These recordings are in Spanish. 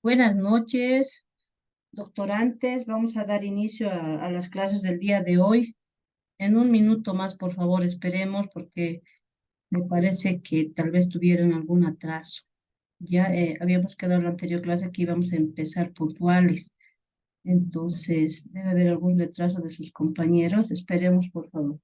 Buenas noches, doctorantes. Vamos a dar inicio a las clases del día de hoy. En un minuto más, por favor, esperemos porque me parece que tal vez tuvieron algún atraso. Ya habíamos quedado en la anterior clase que íbamos a empezar puntuales. Entonces, debe haber algún retraso de sus compañeros. Esperemos, por favor.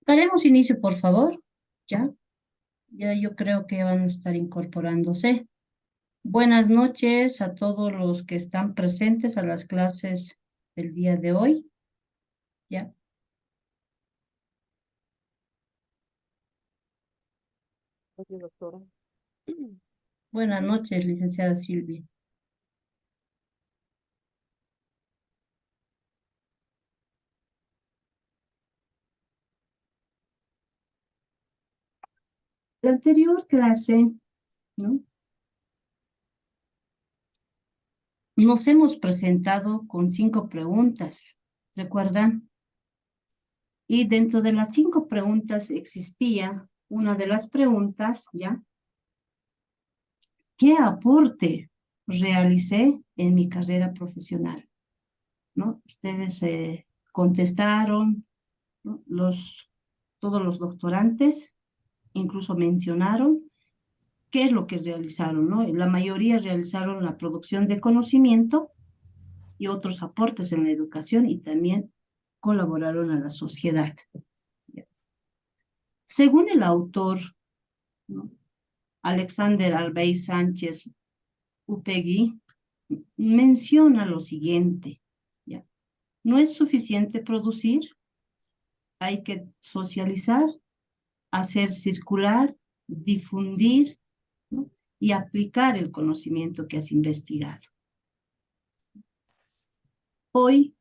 Daremos inicio, por favor. Ya, ya yo creo que van a estar incorporándose. Buenas noches a todos los que están presentes a las clases del día de hoy. Ya. Oye, doctora. Buenas noches, licenciada Silvia. La anterior clase, ¿no? Nos hemos presentado con 5 preguntas, ¿recuerdan? Y dentro de las 5 preguntas existía una de las preguntas, ¿ya? ¿Qué aporte realicé en mi carrera profesional? ¿No? Ustedes contestaron, ¿no? Todos los doctorantes incluso mencionaron qué es lo que realizaron, ¿no? La mayoría realizaron la producción de conocimiento y otros aportes en la educación y también colaboraron a la sociedad. Según el autor, ¿no? Alexander Albey Sánchez Upegui, menciona lo siguiente, ¿ya? No es suficiente producir, hay que socializar, hacer circular, difundir, ¿no? Y aplicar el conocimiento que has investigado. Hoy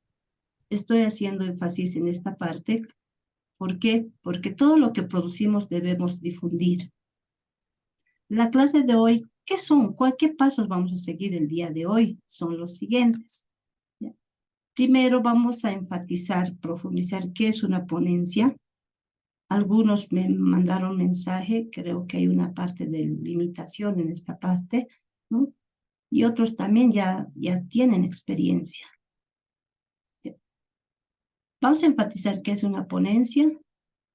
estoy haciendo énfasis en esta parte. ¿Por qué? Porque todo lo que producimos debemos difundir. La clase de hoy, ¿qué son? ¿Qué pasos vamos a seguir el día de hoy? Son los siguientes. ¿Ya? Primero vamos a enfatizar, profundizar qué es una ponencia. Algunos me mandaron mensaje, creo que hay una parte de limitación en esta parte, ¿no? Y otros también ya tienen experiencia. Vamos a enfatizar qué es una ponencia.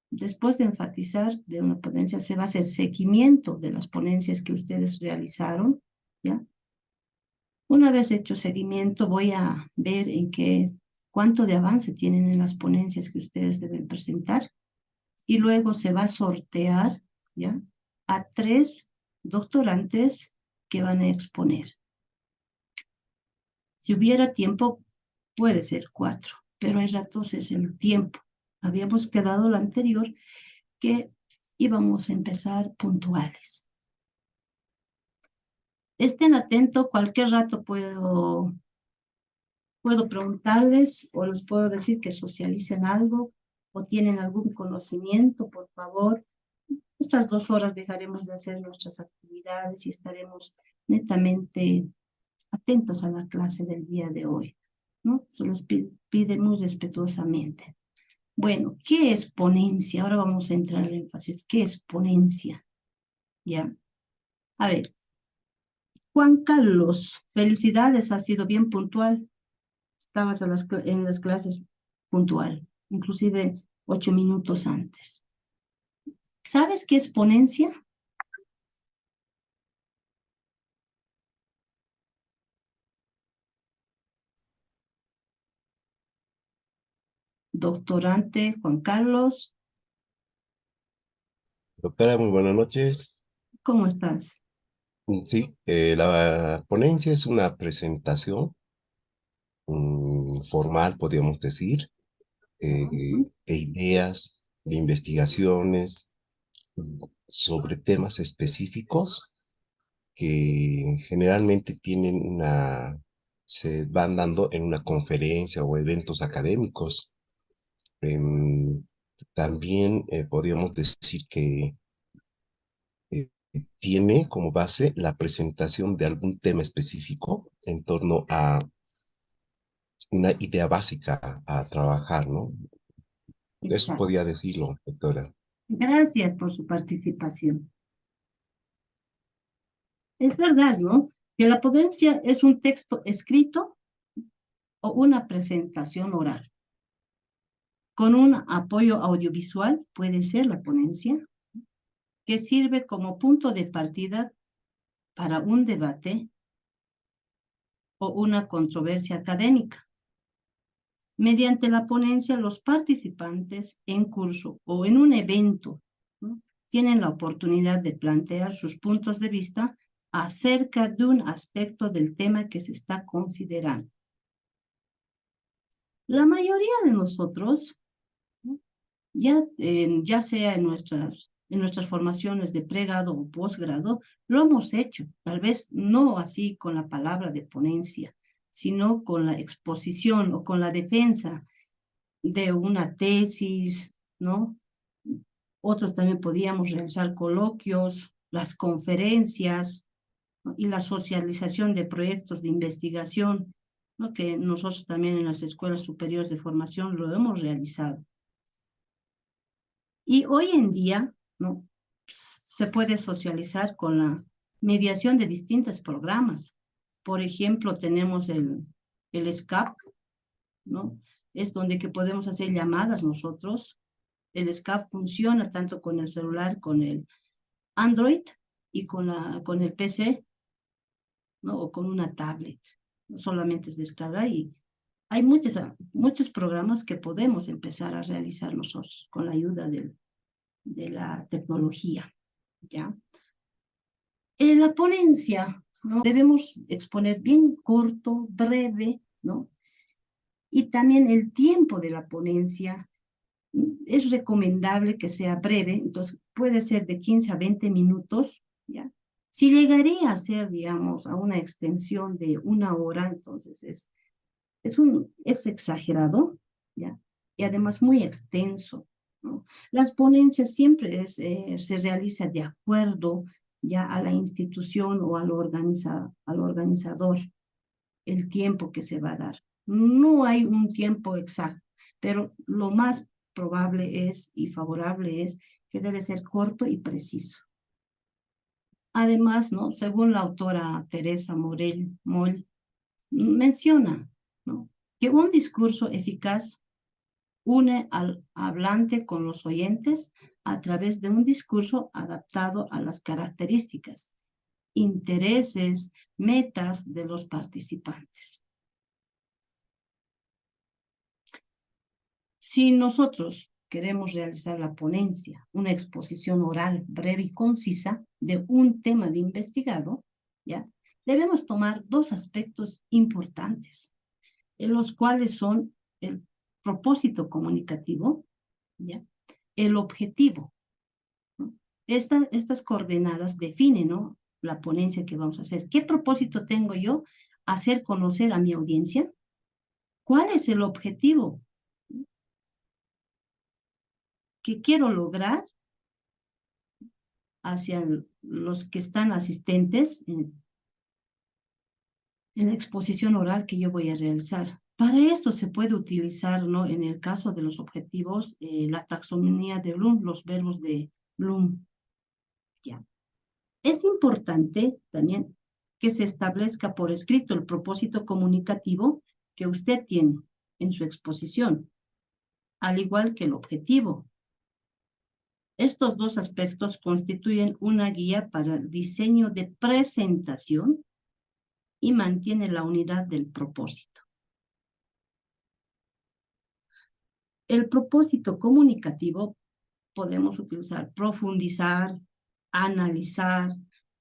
Después de enfatizar de una ponencia, se va a hacer seguimiento de las ponencias que ustedes realizaron, ¿ya? Una vez hecho seguimiento, voy a ver cuánto de avance tienen en las ponencias que ustedes deben presentar y luego se va a sortear, ¿ya? A 3 doctorantes que van a exponer. Si hubiera tiempo, puede ser 4, pero en ratos es el tiempo. Habíamos quedado lo anterior que íbamos a empezar puntuales. Estén atentos, cualquier rato puedo preguntarles o les puedo decir que socialicen algo o tienen algún conocimiento, por favor. Estas 2 horas dejaremos de hacer nuestras actividades y estaremos netamente atentos a la clase del día de hoy, ¿no? Se les pide muy respetuosamente. Bueno, ¿qué es ponencia? Ahora vamos a entrar en énfasis. ¿Qué es ponencia? Ya. A ver, Juan Carlos, felicidades, has sido bien puntual. Estabas en las clases puntual, inclusive 8 minutos antes. ¿Sabes qué es ponencia? Doctorante Juan Carlos, Doctora, muy buenas noches. ¿cómo estás? Sí, la ponencia es una presentación formal, podríamos decir, Ujú. de ideas, de investigaciones sobre temas específicos que generalmente se van dando en una conferencia o eventos académicos. Em, También podríamos decir que eh, tiene como base la presentación de algún tema específico en torno a una idea básica a trabajar, ¿no? Eso Exacto. podría decirlo, doctora. Gracias por su participación. Es verdad, ¿no? Que la ponencia es un texto escrito o una presentación oral. Con un apoyo audiovisual puede ser la ponencia, que sirve como punto de partida para un debate o una controversia académica. Mediante la ponencia, los participantes en curso o en un evento, ¿no?, tienen la oportunidad de plantear sus puntos de vista acerca de un aspecto del tema que se está considerando. La mayoría de nosotros, ¿no?, ya sea en nuestras formaciones de pregrado o posgrado, lo hemos hecho, tal vez no así con la palabra de ponencia, sino con la exposición o con la defensa de una tesis, ¿no? Otros también podíamos realizar coloquios, las conferencias, ¿no?, y la socialización de proyectos de investigación, ¿no?, que nosotros también en las escuelas superiores de formación lo hemos realizado. Y hoy en día, ¿no?, se puede socializar con la mediación de distintos programas. Por ejemplo, tenemos el Skype, ¿no? Es donde que podemos hacer llamadas nosotros. El Skype funciona tanto con el celular, con el Android y con el PC, ¿no? O con una tablet. No solamente es descargar y hay muchos programas que podemos empezar a realizar nosotros con la ayuda de la tecnología, ¿ya? En la ponencia, ¿no?, debemos exponer bien corto, breve, ¿no? Y también el tiempo de la ponencia es recomendable que sea breve, entonces puede ser de 15 a 20 minutos, ¿ya? Si llegaría a ser, digamos, a una extensión de 1 hora, entonces es exagerado, ¿ya? Y además muy extenso, ¿no? Las ponencias siempre se realiza de acuerdo ya a la institución o al organizador, el tiempo que se va a dar. No hay un tiempo exacto, pero lo más probable es y favorable es que debe ser corto y preciso. Además, ¿no?, según la autora Teresa Moll, menciona, ¿no?, que un discurso eficaz une al hablante con los oyentes a través de un discurso adaptado a las características, intereses, metas de los participantes. Si nosotros queremos realizar la ponencia, una exposición oral breve y concisa de un tema de investigado, ¿ya?, debemos tomar dos aspectos importantes, en los cuales son el propósito comunicativo, ¿ya?, el objetivo, ¿no? Estas coordenadas definen, ¿no?, la ponencia que vamos a hacer. ¿Qué propósito tengo yo? Hacer conocer a mi audiencia. ¿Cuál es el objetivo que quiero lograr hacia los que están asistentes en la exposición oral que yo voy a realizar? Para esto se puede utilizar, ¿no? En el caso de los objetivos, la taxonomía de Bloom, los verbos de Bloom. ¿Ya? Es importante también que se establezca por escrito el propósito comunicativo que usted tiene en su exposición, al igual que el objetivo. Estos dos aspectos constituyen una guía para el diseño de presentación y mantiene la unidad del propósito. El propósito comunicativo podemos utilizar profundizar, analizar,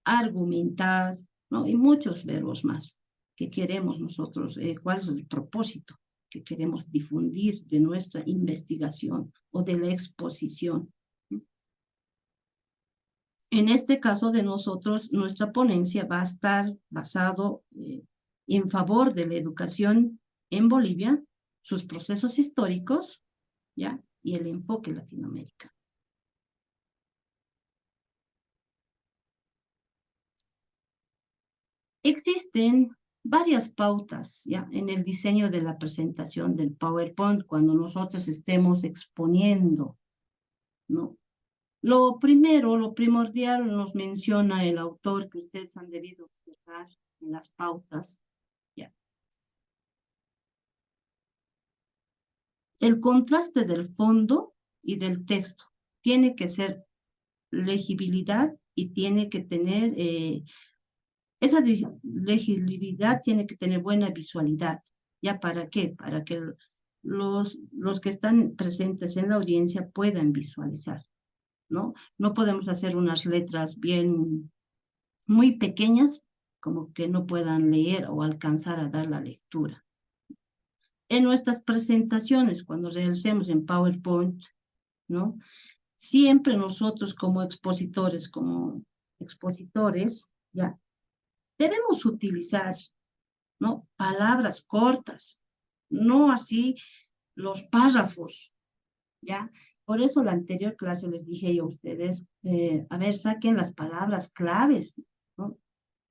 argumentar, ¿no? Y muchos verbos más que queremos nosotros, cuál es el propósito que queremos difundir de nuestra investigación o de la exposición. En este caso de nosotros, nuestra ponencia va a estar basado en favor de la educación en Bolivia, sus procesos históricos, ¿ya? Y el enfoque Latinoamérica. Existen varias pautas ya en el diseño de la presentación del PowerPoint cuando nosotros estemos exponiendo, ¿no? Lo primero, lo primordial nos menciona el autor que ustedes han debido observar en las pautas, ya. El contraste del fondo y del texto tiene que ser legibilidad y tiene que tener esa legibilidad tiene que tener buena visualidad. ¿Ya para qué? Para que los que están presentes en la audiencia puedan visualizar, ¿no? No podemos hacer unas letras bien, muy pequeñas, como que no puedan leer o alcanzar a dar la lectura. En nuestras presentaciones, cuando realicemos en PowerPoint, ¿no? Siempre nosotros como expositores, ya, debemos utilizar, ¿no? Palabras cortas, no así los párrafos, ¿ya? Por eso la anterior clase les dije yo a ustedes, a ver, saquen las palabras claves, ¿no?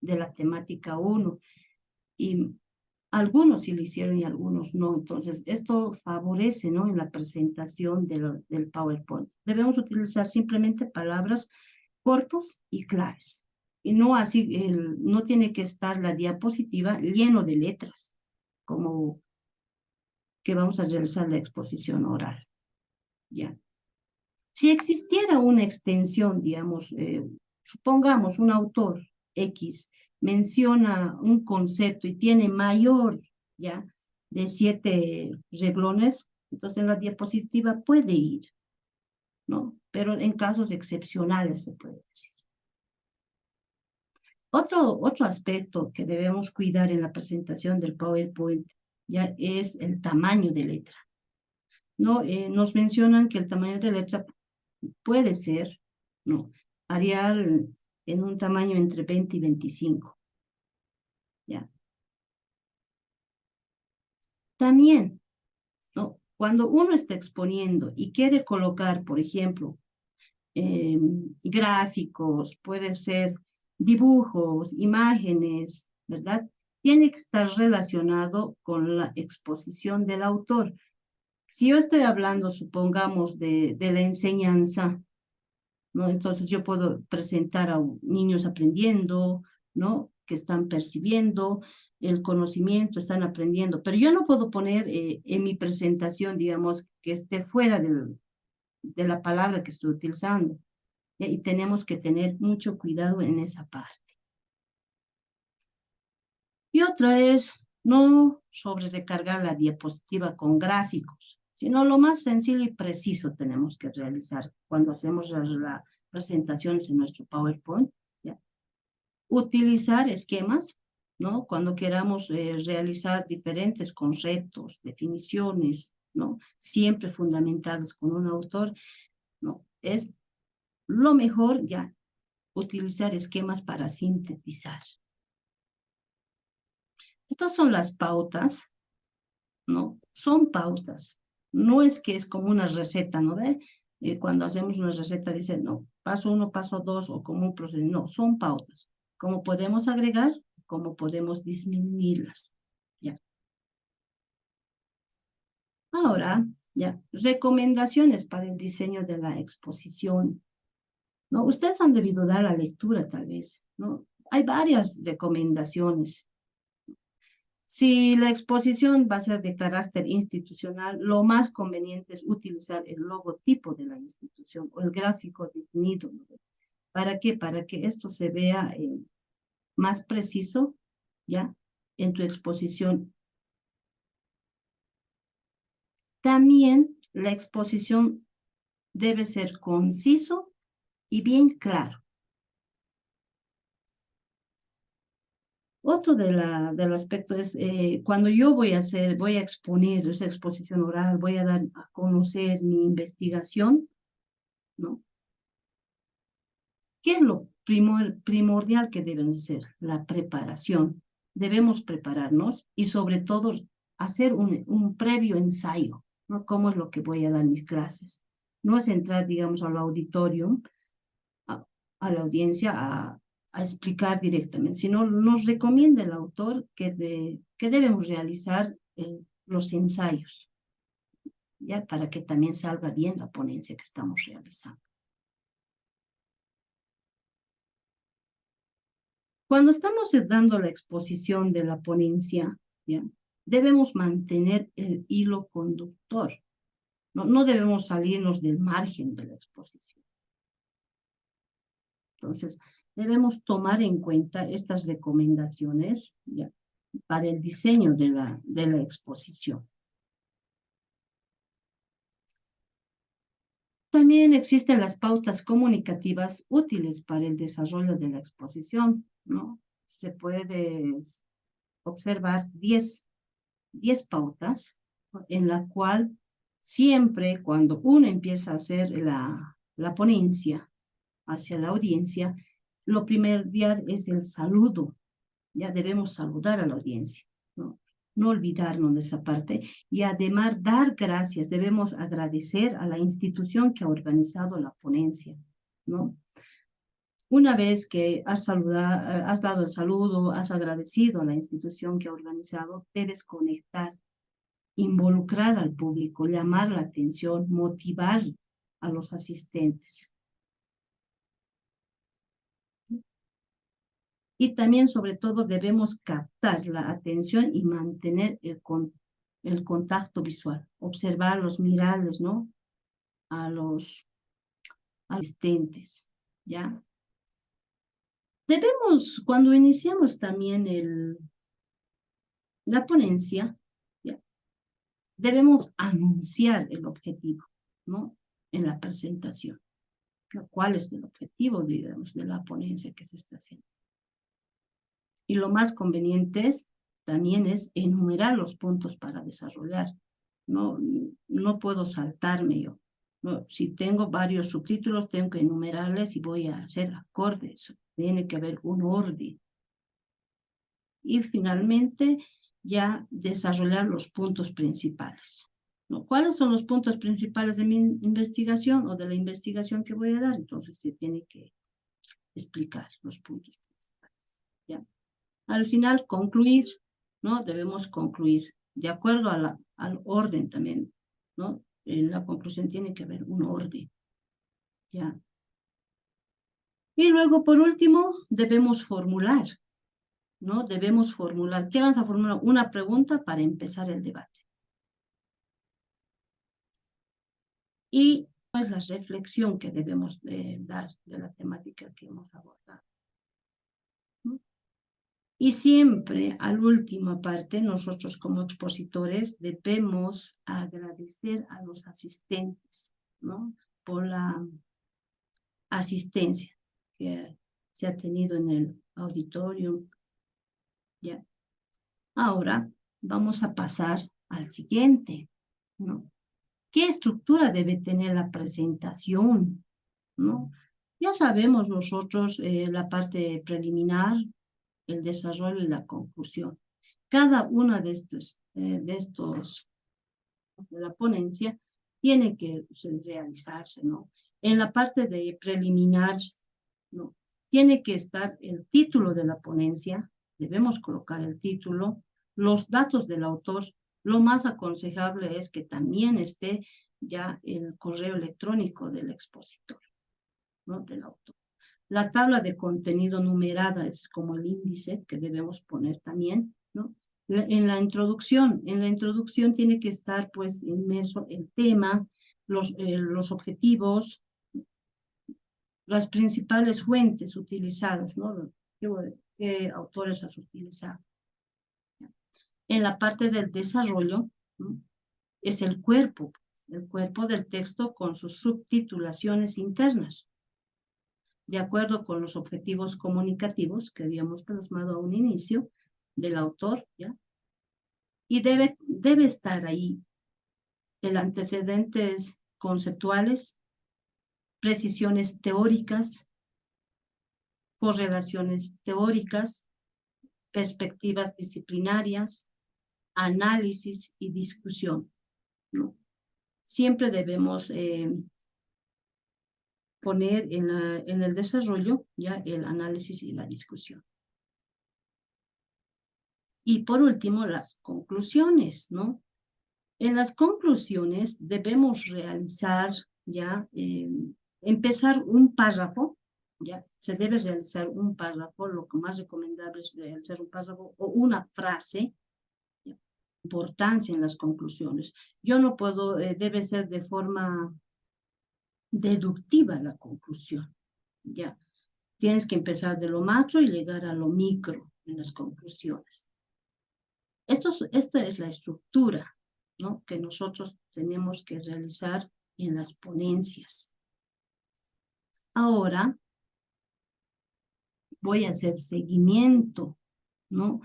De la temática 1, y algunos sí lo hicieron y algunos no. Entonces, esto favorece, ¿no? En la presentación del PowerPoint. Debemos utilizar simplemente palabras cortas y claras. Y no así, no tiene que estar la diapositiva lleno de letras, como que vamos a realizar la exposición oral. ¿Ya? Si existiera una extensión, digamos, supongamos un autor X menciona un concepto y tiene mayor, ¿ya? De 7 renglones, entonces en la diapositiva puede ir, ¿no? Pero en casos excepcionales se puede decir. Otro aspecto que debemos cuidar en la presentación del PowerPoint ya es el tamaño de letra, ¿no? Nos mencionan que el tamaño de letra puede ser, ¿no? Arial en un tamaño entre 20 y 25, ¿ya? También, ¿no? Cuando uno está exponiendo y quiere colocar, por ejemplo, gráficos, puede ser dibujos, imágenes, ¿verdad? Tiene que estar relacionado con la exposición del autor. Si yo estoy hablando, supongamos, de la enseñanza, ¿no? Entonces yo puedo presentar a niños aprendiendo, ¿no? Que están percibiendo el conocimiento, están aprendiendo, pero yo no puedo poner en mi presentación, digamos, que esté fuera de la palabra que estoy utilizando. ¿Ya? Y tenemos que tener mucho cuidado en esa parte. Y otra es no sobre recargar la diapositiva con gráficos, sino lo más sencillo y preciso tenemos que realizar cuando hacemos las presentaciones en nuestro PowerPoint. ¿Ya? Utilizar esquemas, ¿no? Cuando queramos realizar diferentes conceptos, definiciones, ¿no? Siempre fundamentadas con un autor, ¿no? Es lo mejor ya utilizar esquemas para sintetizar. Estas son las pautas, ¿no? Son pautas. No es que es como una receta, ¿no ve? Cuando hacemos una receta dice, no, paso 1, paso 2 o como un proceso. No, son pautas. ¿Cómo podemos agregar? ¿Cómo podemos disminuirlas? ¿Ya? Ahora, ya, recomendaciones para el diseño de la exposición, ¿no? Ustedes han debido dar la lectura, tal vez, ¿no? Hay varias recomendaciones. Si la exposición va a ser de carácter institucional, lo más conveniente es utilizar el logotipo de la institución o el gráfico definido, ¿no? ¿Para qué? Para que esto se vea más preciso, ¿ya? En tu exposición. También la exposición debe ser conciso y bien claro. Otro del aspecto es cuando yo voy a exponer esa exposición oral, voy a dar a conocer mi investigación, ¿no? ¿Qué es lo primordial que deben ser? La preparación. Debemos prepararnos y sobre todo hacer un previo ensayo, ¿no? ¿Cómo es lo que voy a dar mis clases? No es entrar, digamos, al auditorio, a la audiencia a explicar directamente, sino nos recomienda el autor que debemos realizar los ensayos, ¿ya? Para que también salga bien la ponencia que estamos realizando. Cuando estamos dando la exposición de la ponencia, ¿ya? Debemos mantener el hilo conductor. No debemos salirnos del margen de la exposición. Entonces, debemos tomar en cuenta estas recomendaciones, ¿ya? Para el diseño de la exposición. También existen las pautas comunicativas útiles para el desarrollo de la exposición, ¿no? Se puede observar 10 pautas en la cual siempre cuando uno empieza a hacer la ponencia hacia la audiencia, lo primordial es el saludo. Ya debemos saludar a la audiencia, ¿no? No olvidarnos de esa parte y además dar gracias, debemos agradecer a la institución que ha organizado la ponencia, ¿no? Una vez que has dado el saludo, has agradecido a la institución que ha organizado, debes conectar, involucrar al público, llamar la atención, motivar a los asistentes. Y también, sobre todo, debemos captar la atención y mantener el contacto visual, observarlos, mirarles, ¿no? A los asistentes, ¿ya? Debemos, cuando iniciamos también la ponencia, ¿ya? Debemos anunciar el objetivo, ¿no? En la presentación. ¿Cuál es el objetivo, digamos, de la ponencia que se está haciendo? Y lo más conveniente también es enumerar los puntos para desarrollar. No puedo saltarme yo. No, si tengo varios subtítulos, tengo que enumerarles y voy a hacer acordes. Tiene que haber un orden. Y finalmente, ya desarrollar los puntos principales, ¿no? ¿Cuáles son los puntos principales de mi investigación o de la investigación que voy a dar? Entonces se tiene que explicar los puntos principales, ¿ya? Al final, concluir, ¿no? Debemos concluir de acuerdo al orden también, ¿no? En la conclusión tiene que haber un orden, ¿ya? Y luego, por último, debemos formular, ¿no? Debemos formular. ¿Qué vamos a formular? Una pregunta para empezar el debate. Y es la reflexión que debemos dar de la temática que hemos abordado, ¿no? Y siempre, a la última parte, nosotros como expositores debemos agradecer a los asistentes, ¿no? Por la asistencia que se ha tenido en el auditorio, ¿ya? Ahora vamos a pasar al siguiente, ¿no? ¿Qué estructura debe tener la presentación, ¿no? Ya sabemos nosotros la parte preliminar, el desarrollo y la conclusión. Cada una de la ponencia tiene que realizarse, ¿no? En la parte de preliminar, ¿no? Tiene que estar el título de la ponencia, debemos colocar el título, los datos del autor, lo más aconsejable es que también esté ya el correo electrónico del expositor, ¿no? Del autor. La tabla de contenido numerada es como el índice que debemos poner también, ¿no? En la introducción tiene que estar pues inmerso el tema, los objetivos, las principales fuentes utilizadas, ¿no? ¿Qué autores has utilizado? En la parte del desarrollo, ¿no? Es el cuerpo del texto con sus subtitulaciones internas, de acuerdo con los objetivos comunicativos que habíamos plasmado a un inicio del autor, ¿ya? Y debe estar ahí el antecedentes conceptuales, precisiones teóricas, correlaciones teóricas, perspectivas disciplinarias, análisis y discusión, ¿no? Siempre debemos poner en el desarrollo ya el análisis y la discusión. Y por último, las conclusiones, ¿no? En las conclusiones debemos realizar ya, empezar un párrafo, ya, se debe realizar un párrafo, lo que más recomendable es realizar un párrafo o una frase, ¿ya? Importancia en las conclusiones. Yo no puedo, debe ser de forma deductiva la conclusión, ya. Tienes que empezar de lo macro y llegar a lo micro en las conclusiones. Esta es la estructura, ¿no? Que nosotros tenemos que realizar en las ponencias. Ahora voy a hacer seguimiento, ¿no?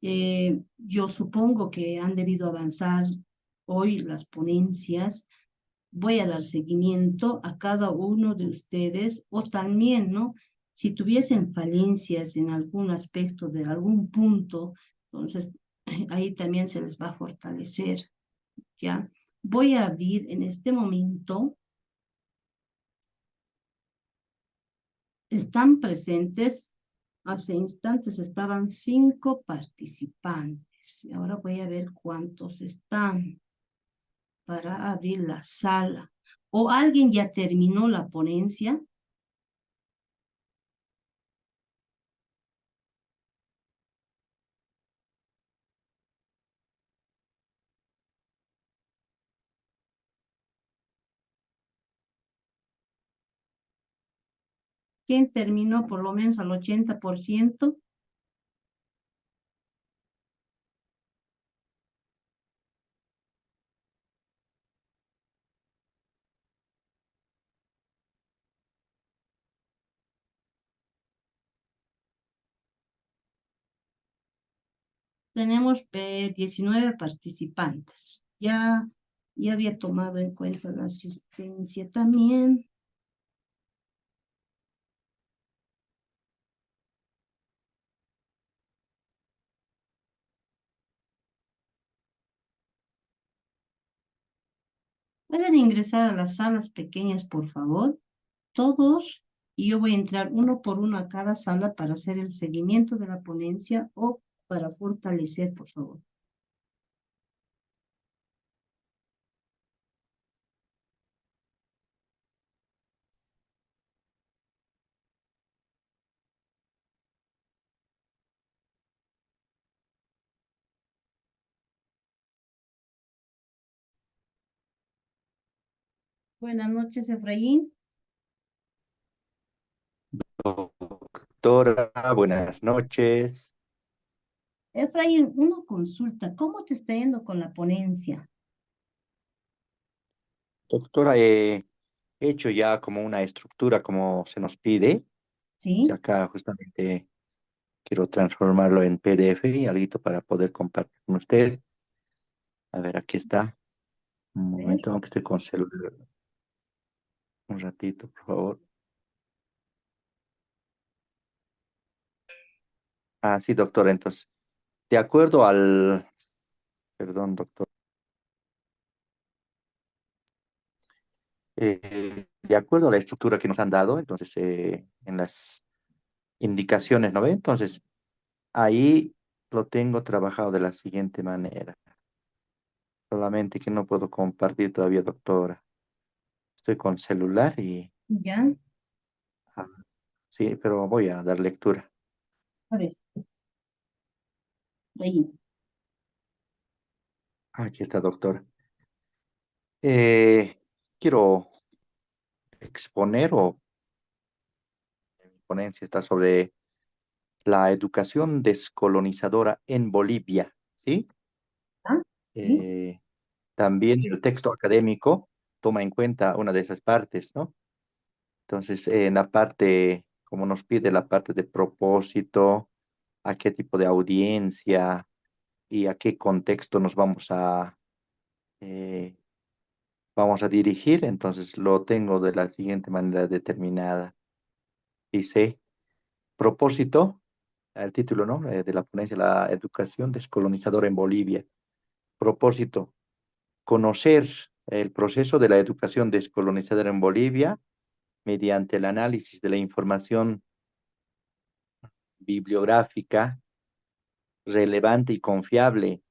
Yo supongo que han debido avanzar hoy las ponencias. Voy a dar seguimiento a cada uno de ustedes o también, ¿no? Si tuviesen falencias en algún aspecto de algún punto, entonces ahí también se les va a fortalecer, ¿ya? Voy a abrir en este momento, están presentes, hace instantes estaban 5 participantes, ahora voy a ver cuántos están para abrir la sala. ¿O alguien ya terminó la ponencia? ¿Quién terminó por lo menos al 80%? Tenemos 19 participantes. Ya había tomado en cuenta la asistencia también. Pueden ingresar a las salas pequeñas, por favor, todos, y yo voy a entrar uno por uno a cada sala para hacer el seguimiento de la ponencia o para fortalecer, por favor. Buenas noches, Efraín. Doctora, buenas noches. Efraín, una consulta. ¿Cómo te está yendo con la ponencia? Doctora, he hecho ya como una estructura como se nos pide. Si ¿Sí? acá justamente quiero transformarlo en PDF y algo para poder compartir con usted. A ver, aquí está. Un A ver. momento, aunque estoy con celular. Un ratito, por favor. Ah, sí, doctora. Entonces, de acuerdo al... Perdón, doctor. De acuerdo a la estructura que nos han dado, entonces, en las indicaciones, ¿no ve? Entonces, ahí lo tengo trabajado de la siguiente manera. Solamente que no puedo compartir todavía, doctora. Estoy con celular y ¿Ya? ah, sí, pero voy a dar lectura. A ver, ahí. Aquí está, doctora. Eh, quiero exponer o mi ponencia está sobre la educación descolonizadora en Bolivia, ¿sí? ¿Ah? ¿Sí? Eh, también el texto académico toma en cuenta una de esas partes, ¿no? Entonces, en la parte, como nos pide la parte de propósito, a qué tipo de audiencia y a qué contexto nos eh, vamos a dirigir, entonces lo tengo de la siguiente manera determinada. Dice, propósito, el título, ¿no? De la ponencia, la educación descolonizadora en Bolivia. Propósito, conocer el proceso de la educación descolonizadora en Bolivia mediante el análisis de la información bibliográfica relevante y confiable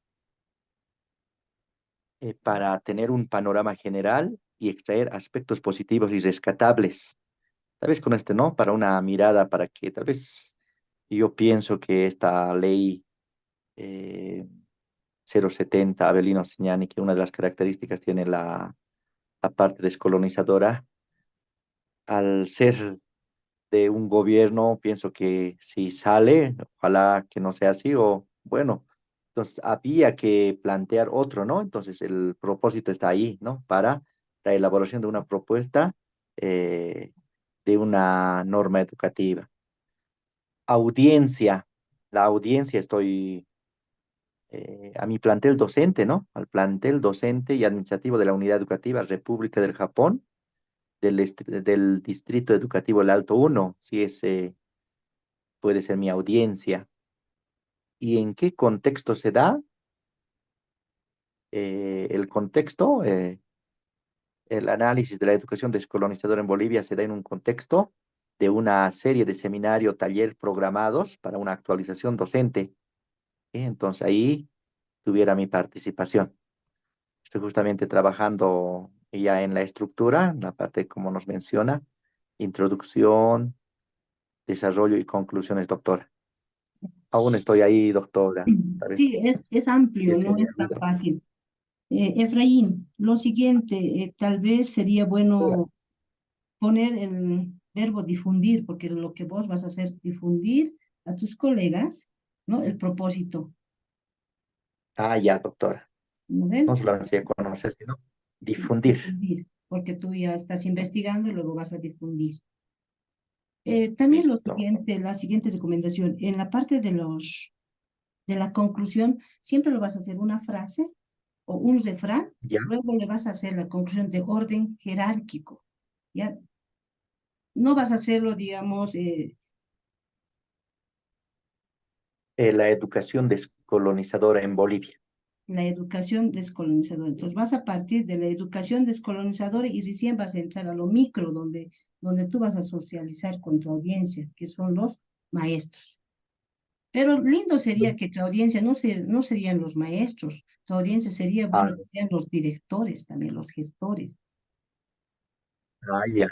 para tener un panorama general y extraer aspectos positivos y rescatables. Tal vez con este, ¿no? Para una mirada, para que tal vez yo pienso que esta ley eh, 070, Avelino Señani, que una de las características tiene la parte descolonizadora, al ser de un gobierno, pienso que si sale, ojalá que no sea así, o bueno, entonces había que plantear otro, ¿no? Entonces el propósito está ahí, ¿no? Para la elaboración de una propuesta de una norma educativa. Audiencia, la audiencia estoy a mi plantel docente, ¿no? Al plantel docente y administrativo de la Unidad Educativa República del Japón, del Distrito Educativo El Alto Uno, si ese puede ser mi audiencia. ¿Y en qué contexto se da? El contexto, el análisis de la educación descolonizadora en Bolivia se da en un contexto de una serie de seminario, taller programados para una actualización docente. ¿Sí? Entonces ahí tuviera mi participación. Estoy justamente trabajando ya en la estructura, en la parte como nos menciona, introducción, desarrollo y conclusiones, doctora. Aún estoy ahí, doctora. Tal vez Sí, es amplio, piense no mi es tan ayuda. fácil. Efraín, lo siguiente, tal vez sería bueno poner el verbo difundir, porque lo que vos vas a hacer, difundir a tus colegas, ¿no? El propósito, Ah, ya, doctora. ¿no No ven? solamente conocer, sino difundir. Difundir, porque tú ya estás investigando y luego vas a difundir. También lo Listo. siguiente, la siguiente recomendación, en la parte de la conclusión, siempre lo vas a hacer una frase o un refrán, Ya. luego le vas a hacer la conclusión de orden jerárquico, ¿ya? No vas a hacerlo, digamos, La educación descolonizadora en Bolivia. la educación descolonizadora. Entonces vas a partir de la educación descolonizadora y recién vas a entrar a lo micro, donde tú vas a socializar con tu audiencia, que son los maestros. Pero lindo sería que tu audiencia no serían los maestros, tu audiencia sería, Ah, bueno, que sean los directores también, los gestores. ya.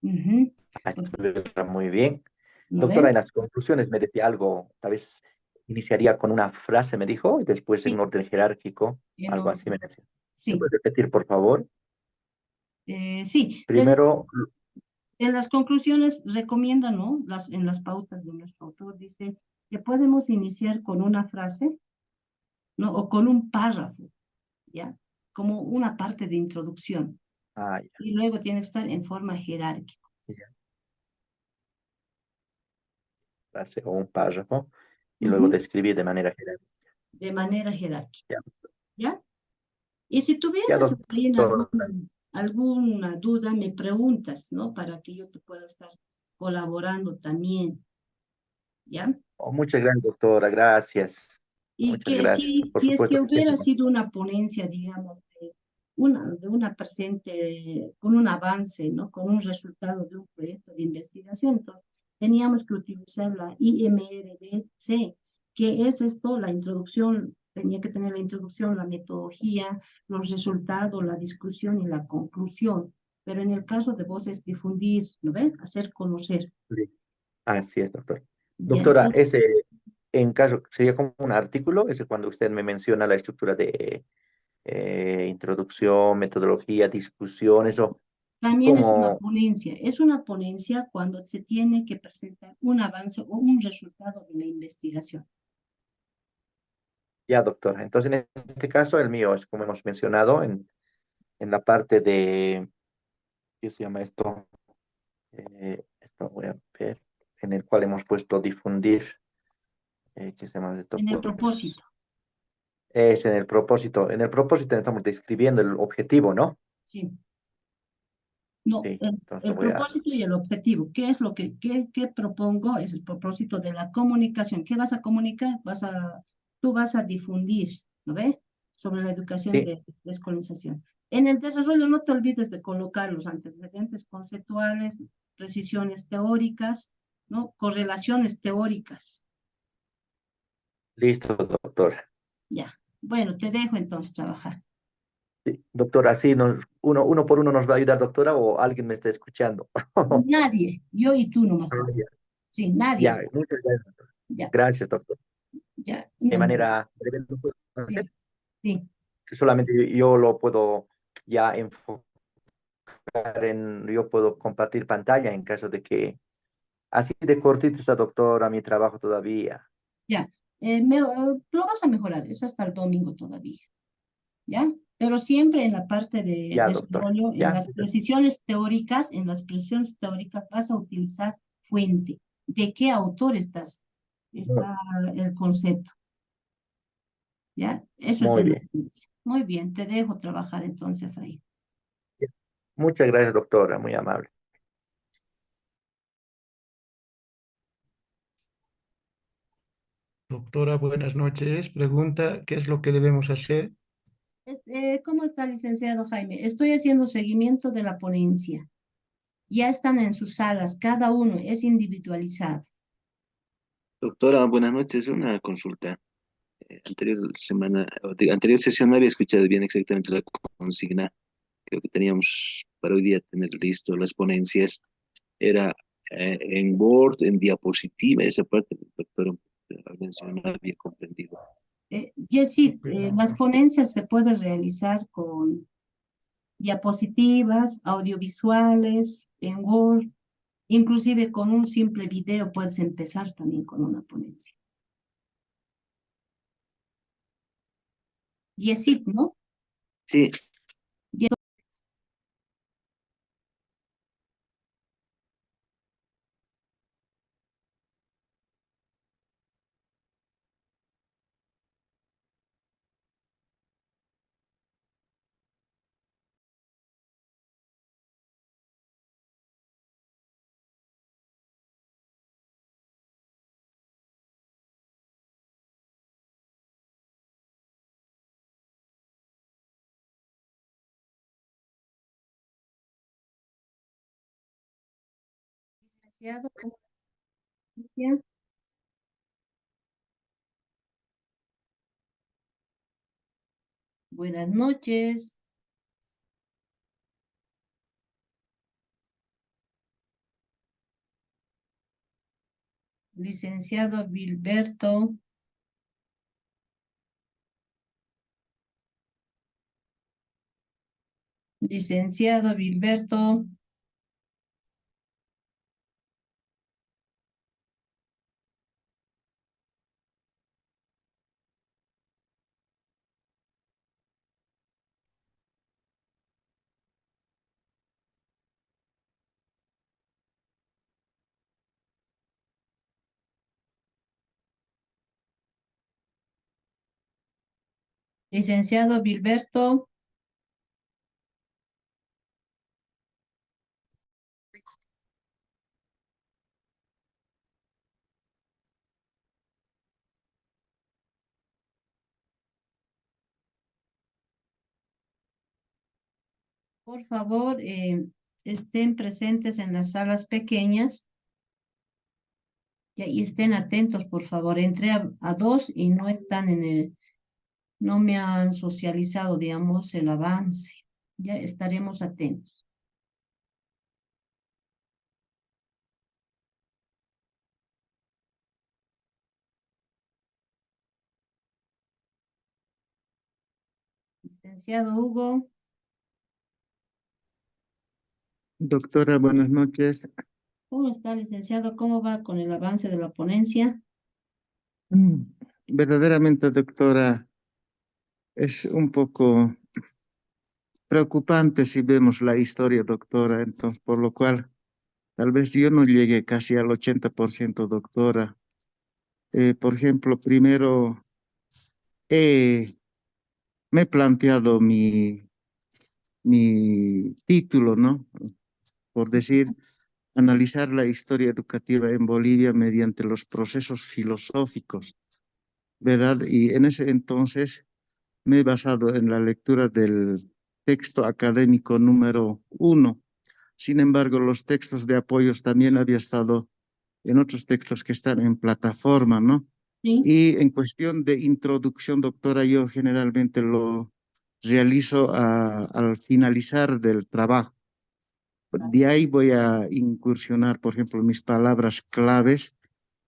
Ujú. Ah, estuviera muy bien. ¿No Doctora, ven? en las conclusiones me decía algo, tal vez iniciaría con una frase, me dijo, y después en Sí, orden jerárquico, en algo orden. así me decía. ¿Me Sí, puedes repetir, por favor? sí. Primero, En las conclusiones recomienda, ¿no? En las pautas de nuestro autor dice que podemos iniciar con una frase, ¿no? O con un párrafo, ¿ya? Como una parte de introducción. ya, Y luego tiene que estar en forma jerárquica, ya, frase o un párrafo, y luego ujú, describir de manera general. de manera jerárquica, Ya, ¿ya? Y si ya, tuvieses en doctora. alguna duda, me preguntas, ¿no? Para que yo te pueda estar colaborando también, ¿ya? Oh, muchas gracias, doctora, gracias. Y Muchas que gracias. Por si es que supuesto que hubiera tengo. sido una ponencia, digamos, de una presente, con un avance, ¿no? Con un resultado de un proyecto de investigación, entonces teníamos que utilizar la IMRDC, que es esto, la introducción tenía que tener la introducción, la metodología, los resultados, la discusión y la conclusión. Pero en el caso de vos es difundir, ¿no ves? Hacer conocer. Sí. Así es, doctor. Ya, Doctora, ese, en caso, sería como un artículo, ese cuando usted me menciona la estructura de introducción, metodología, discusión, eso, también como, es una ponencia cuando se tiene que presentar un avance o un resultado de la investigación. ya, doctora. Entonces, en este caso, el mío es como hemos mencionado en la parte de, ¿qué se llama esto? Esto voy a ver, en el cual hemos puesto difundir, ¿qué se llama esto? En el Pues propósito, es en el propósito. En el propósito estamos describiendo el objetivo, ¿no? sí. No, Sí, entonces lo el voy a, propósito y el objetivo. ¿Qué es lo qué propongo? Es el propósito de la comunicación. ¿Qué vas a comunicar? Tú vas a difundir, ¿no ve? Sobre la educación sí, de escolarización. En el desarrollo no te olvides de colocar los antecedentes conceptuales, precisiones teóricas, ¿no? Correlaciones teóricas. listo, doctora. Ya. Bueno, te dejo entonces trabajar. Sí, doctora, así uno por uno nos va a ayudar, doctora, o alguien me está escuchando. Nadie, yo y tú nomás. Ah, ya, Sí, nadie ya, está. muchas gracias, doctor. Ya, Gracias, doctor. ya, De no, no, manera breve, ¿lo puedo hacer? sí, sí. Que solamente yo lo puedo ya enfocar yo puedo compartir pantalla en caso de que, así de cortito está, doctora, mi trabajo todavía. Ya, lo vas a mejorar, es hasta el domingo todavía, ¿ya? Pero siempre en la parte de Ya, doctor. desarrollo, Ya, en las precisiones teóricas vas a utilizar fuente. ¿De qué autor muy, está el concepto? ¿Ya? Eso es muy el... bien. Muy bien, te dejo trabajar entonces, Efraín. Muchas gracias, doctora, muy amable. Doctora, buenas noches. Pregunta, ¿qué es lo que debemos hacer? ¿Cómo está, licenciado Jaime? Estoy haciendo seguimiento de la ponencia. Ya están en sus salas, cada uno es individualizado. Doctora, buenas noches. Una consulta. Anterior semana, anterior sesión no había escuchado bien exactamente la consigna. Creo que teníamos para hoy día tener listo las ponencias. Era en Word, en diapositiva, esa parte, doctora, al menos no había comprendido. Jessy, Ok, las ponencias se pueden realizar con diapositivas, audiovisuales, en Word, inclusive con un simple video puedes empezar también con una ponencia. Jessy, ¿no? Sí, Ye- licenciado, ¿cómo está? Buenas noches, licenciado Bilberto, licenciado Bilberto, licenciado Bilberto, por favor, estén presentes en las salas pequeñas. Ya, y estén atentos, por favor. Entré a dos y no están no me han socializado, digamos, el avance. Ya estaremos atentos. Licenciado Hugo, Doctora, buenas noches. ¿cómo está, licenciado? ¿Cómo va con el avance de la ponencia? Mm, Verdaderamente, doctora, es un poco preocupante si vemos la historia, doctora, entonces, por lo cual tal vez yo no llegue casi al 80%, doctora. Por ejemplo, primero eh, me he planteado mi título, ¿no? Por decir, analizar la historia educativa en Bolivia mediante los procesos filosóficos, ¿verdad? Y en ese entonces me he basado en la lectura del texto académico número 1. Sin embargo, los textos de apoyos también había estado en otros textos que están en plataforma, ¿no? Sí. Y en cuestión de introducción, doctora, yo generalmente lo realizo al finalizar del trabajo. De ahí voy a incursionar, por ejemplo, mis palabras claves,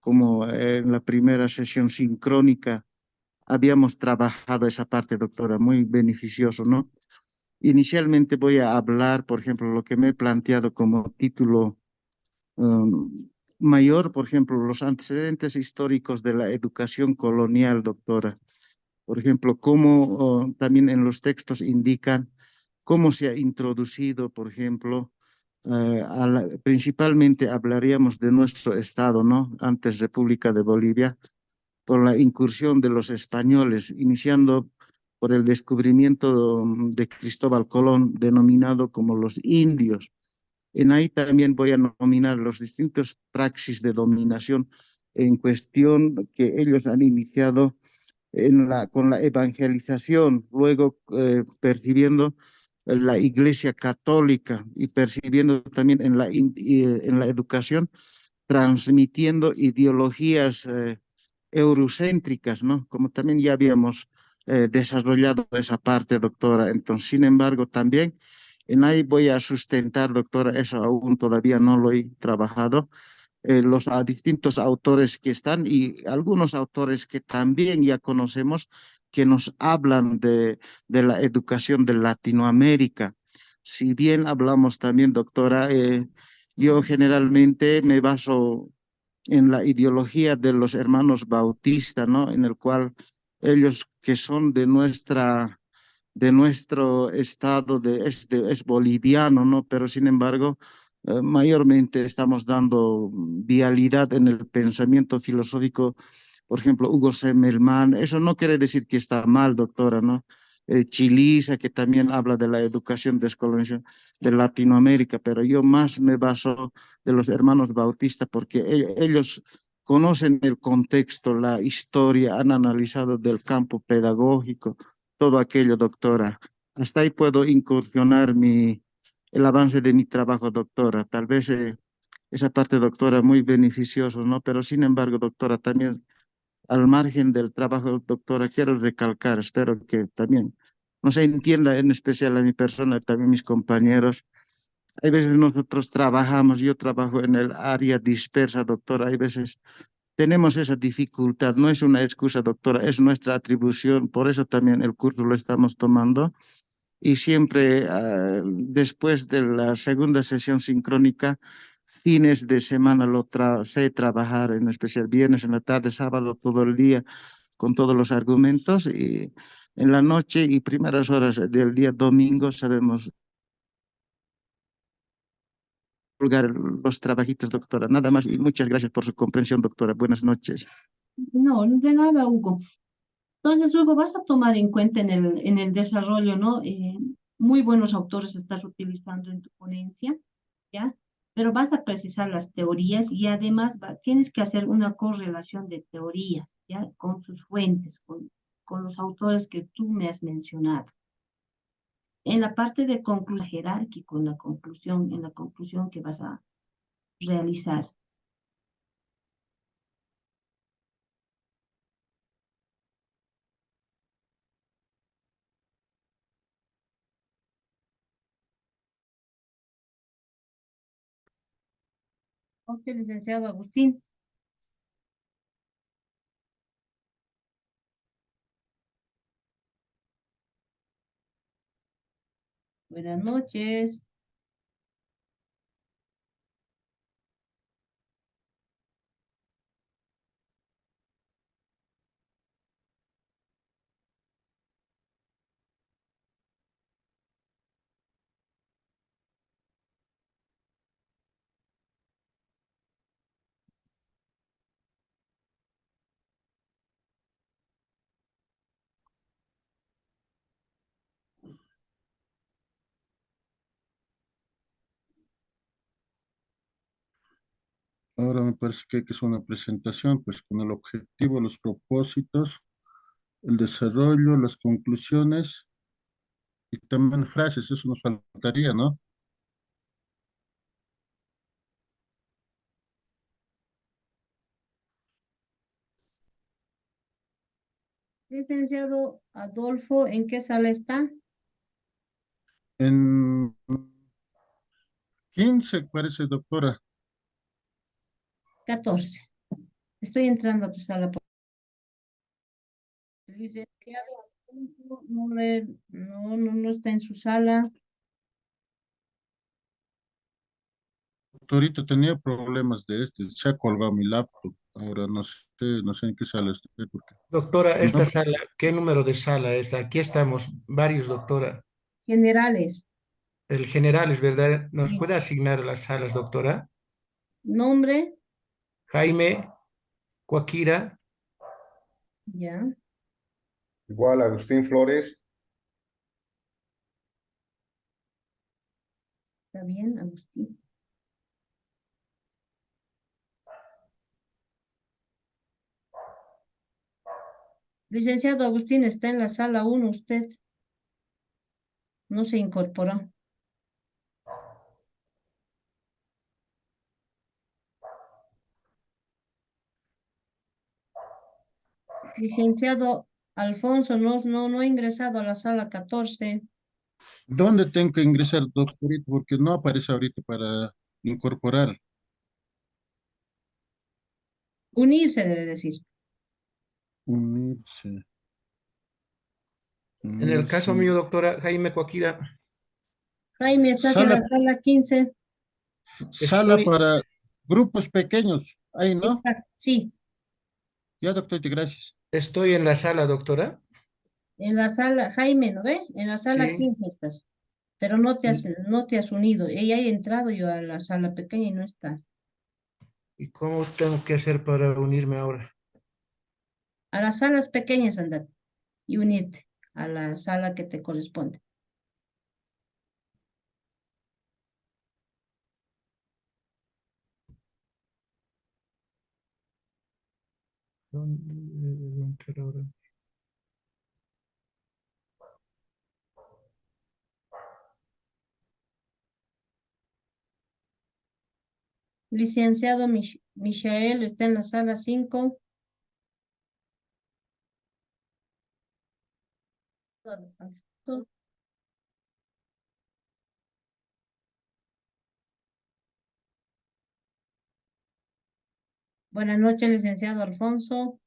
como en la primera sesión sincrónica habíamos trabajado esa parte, doctora, muy beneficioso, ¿no? Inicialmente voy a hablar, por ejemplo, lo que me he planteado como título mayor, por ejemplo, los antecedentes históricos de la educación colonial, doctora. Por ejemplo, cómo también en los textos indican cómo se ha introducido, por ejemplo, principalmente hablaríamos de nuestro estado, ¿no? Antes República de Bolivia, por la incursión de los españoles, iniciando por el descubrimiento de Cristóbal Colón, denominado como los indios. En ahí también voy a nominar los distintos praxis de dominación en cuestión que ellos han iniciado con la evangelización, luego percibiendo la Iglesia Católica y percibiendo también en la educación, transmitiendo ideologías eurocéntricas, ¿no? Como también ya habíamos desarrollado esa parte, doctora. Entonces, sin embargo, también en ahí voy a sustentar, doctora, eso aún todavía no lo he trabajado, los distintos autores que están y algunos autores que también ya conocemos que nos hablan de la educación de Latinoamérica. Si bien hablamos también, doctora, yo generalmente me baso en la ideología de los hermanos Bautista, ¿no? En el cual ellos que son de nuestro estado, es boliviano, ¿no? Pero sin embargo, mayormente estamos dando vialidad en el pensamiento filosófico. Por ejemplo, Hugo Semmelmann, eso no quiere decir que está mal, doctora, ¿no? Chiliza, que también habla de la educación descolonización de Latinoamérica, pero yo más me baso de los hermanos Bautista porque ellos conocen el contexto, la historia, han analizado del campo pedagógico, todo aquello, doctora. Hasta ahí puedo incursionar el avance de mi trabajo, doctora. Tal vez esa parte, doctora, muy beneficioso, ¿no? Pero sin embargo, doctora, también al margen del trabajo, doctora, quiero recalcar, espero que también no se entienda en especial a mi persona, también mis compañeros. Hay veces nosotros trabajamos, yo trabajo en el área dispersa, doctora, hay veces tenemos esa dificultad, no es una excusa, doctora, es nuestra atribución, por eso también el curso lo estamos tomando y siempre después de la segunda sesión sincrónica, fines de semana sé trabajar, en especial viernes en la tarde, sábado, todo el día, con todos los argumentos y en la noche y primeras horas del día domingo sabemos divulgar los trabajitos, doctora. Nada más y muchas gracias por su comprensión, doctora. Buenas noches. No, de nada, Hugo. Entonces, Hugo, vas a tomar en cuenta en el desarrollo, ¿no? Muy buenos autores estás utilizando en tu ponencia, ¿ya? Pero vas a precisar las teorías y además tienes que hacer una correlación de teorías, ¿ya? Con sus fuentes, con los autores que tú me has mencionado. En la parte de conclusión jerárquico, en la conclusión que vas a realizar. Ok, licenciado Agustín. Buenas noches. Ahora me parece que hay que hacer una presentación, pues con el objetivo, los propósitos, el desarrollo, las conclusiones y también frases, eso nos faltaría, ¿no? Licenciado Adolfo, ¿en qué sala está? En 15 parece, doctora. 14. Estoy entrando a tu sala. Licenciado Alfonso, no está en su sala. Ahorita tenía problemas de se ha colgado mi laptop. Ahora no sé en qué sala estoy, porque Doctora, el esta nombre sala, ¿qué número de sala es? Aquí estamos varios, doctora. Generales. El general es verdad. ¿Nos Sí. puede asignar las salas, doctora? Nombre, Jaime, Cuaquira, ya, Igual, Agustín Flores. está bien, Agustín. Licenciado Agustín, está en la sala 1, usted no se incorporó. Licenciado Alfonso, no ha ingresado a la sala 14. ¿Dónde tengo que ingresar, doctorito? Porque no aparece ahorita para incorporar. Unirse debe decir. Unirse, en el caso unirse. mío, doctora, Jaime Cuaquira, Jaime, estás en Sala, la sala 15. sala estoy, para grupos pequeños. Ahí, ¿no? Sí, Ya, doctorito, gracias. estoy en la sala, doctora. en la sala, Jaime, ¿no ve? En la sala Sí. 15 estás. Pero no te has unido. Ella ha entrado yo a la sala pequeña y no estás. ¿Y cómo tengo que hacer para unirme ahora? A las salas pequeñas andate y unirte a la sala que te corresponde. ¿Dónde debo entrar ahora? Licenciado Michael está en la sala 5. Buenas noches, licenciado Alfonso.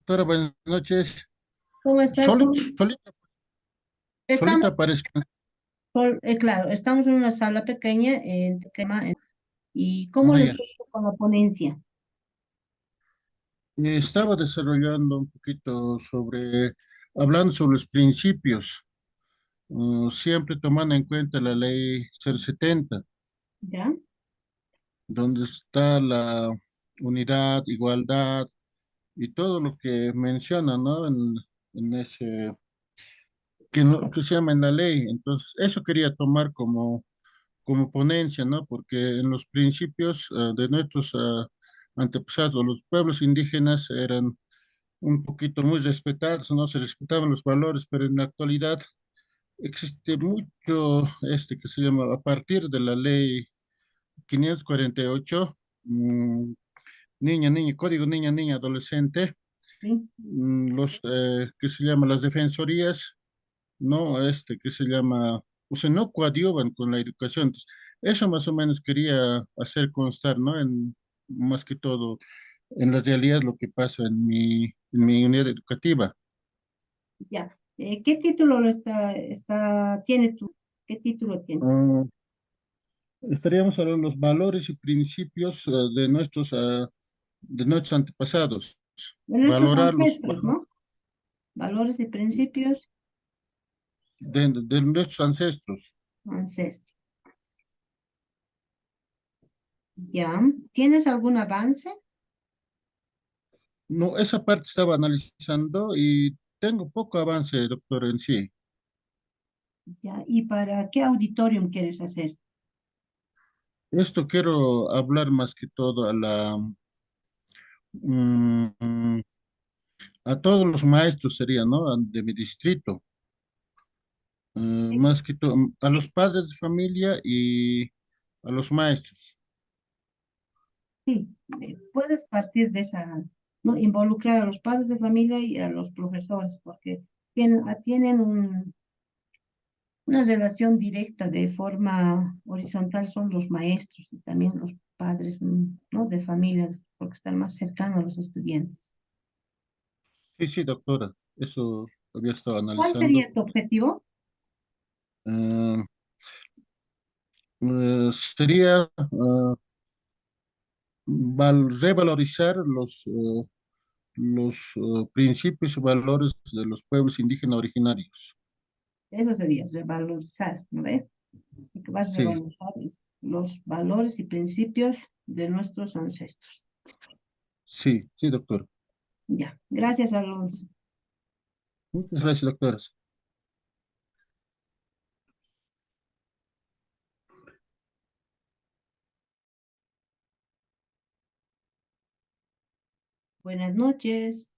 Doctora, buenas noches. ¿Cómo estás? Solita Estamos, aparezco. claro, estamos en una sala pequeña ¿y cómo Ah, les ya. fue con la ponencia? Estaba desarrollando un poquito hablando sobre los principios, siempre tomando en cuenta la ley 070, ¿Ya? donde está la unidad, igualdad y todo lo que menciona, ¿no? En ese, que se llama en la ley. Entonces, eso quería tomar como ponencia, ¿no? Porque en los principios de nuestros antepasados, los pueblos indígenas eran un poquito muy respetados, no se respetaban los valores, pero en la actualidad existe mucho que se llama, a partir de la ley 548, código niña, adolescente, ¿Sí? los que se llama las defensorías, ¿no? Que se llama o sea, no coadyuvan con la educación. Entonces, eso más o menos quería hacer constar, ¿no? Más que todo, en la realidad lo que pasa en mi unidad educativa. Ya. ¿Qué título tiene tú? ¿Qué título tiene? Ah, estaríamos hablando de los valores y principios de nuestros antepasados. De nuestros Valorar los ancestros, ¿no? Valores y principios, de nuestros ancestros. ancestros. Ya. ¿Tienes algún avance? No, esa parte estaba analizando y tengo poco avance, doctor, en sí. Ya. ¿Y para qué auditorium quieres hacer? Esto quiero hablar más que todo mm, a todos los maestros sería, ¿no? De mi distrito. Más que todo, a los padres de familia y a los maestros. Sí, puedes partir de esa, ¿no? Involucrar a los padres de familia y a los profesores, porque tienen una relación directa de forma horizontal, son los maestros y también los padres, ¿no? De familia, porque están más cercanos a los estudiantes. Sí, sí, doctora, eso había estado ¿Cuál analizando. sería tu objetivo? Eh, sería revalorizar los principios y valores de los pueblos indígenas originarios. Eso sería revalorizar, ¿no ve? Lo que vas a Sí, revalorizar es los valores y principios de nuestros ancestros. sí, sí, doctor. Ya, gracias, Alonso. Muchas gracias, doctoras. Buenas noches.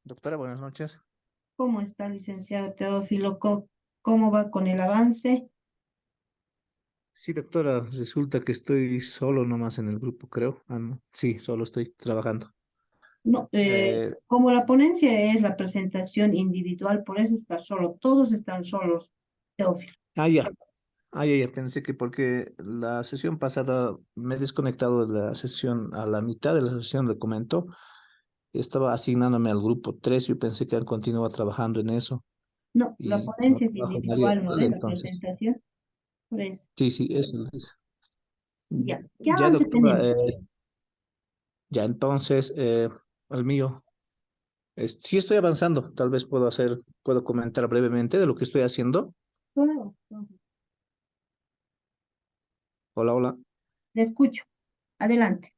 Doctora, buenas noches. ¿Cómo está, licenciado Teófilo? ¿Cómo va con el avance? Sí, doctora, resulta que estoy solo nomás en el grupo, creo. Ah, no. Sí, solo estoy trabajando. No, Eh, como la ponencia es la presentación individual, por eso está solo, todos están solos, Teófilo. ya. Ya, pensé que porque la sesión pasada me he desconectado de la sesión a la mitad de la sesión, le comento, estaba asignándome al grupo 3. Yo pensé que él continuaba trabajando en eso No, la y como ponencia es trabajo en área individual, ¿no rural, ve? La entonces, presentación, por eso. sí, sí, eso es. Ya, ¿qué Ya, avance doctora, tenemos? ya entonces, el mío, sí estoy avanzando, tal vez puedo comentar brevemente de lo que estoy haciendo. Claro, Hola, hola. le escucho. Adelante.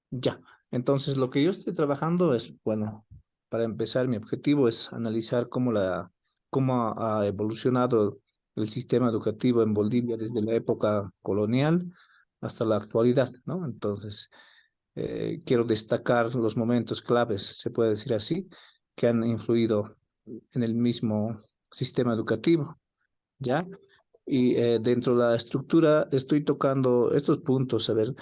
Ya, entonces lo que yo estoy trabajando es, bueno, para empezar, mi objetivo es analizar cómo ha evolucionado el sistema educativo en Bolivia desde la época colonial hasta la actualidad, ¿no? Entonces, quiero destacar los momentos claves, se puede decir así, que han influido en el mismo sistema educativo, ¿ya? Y dentro de la estructura estoy tocando estos puntos, a ver.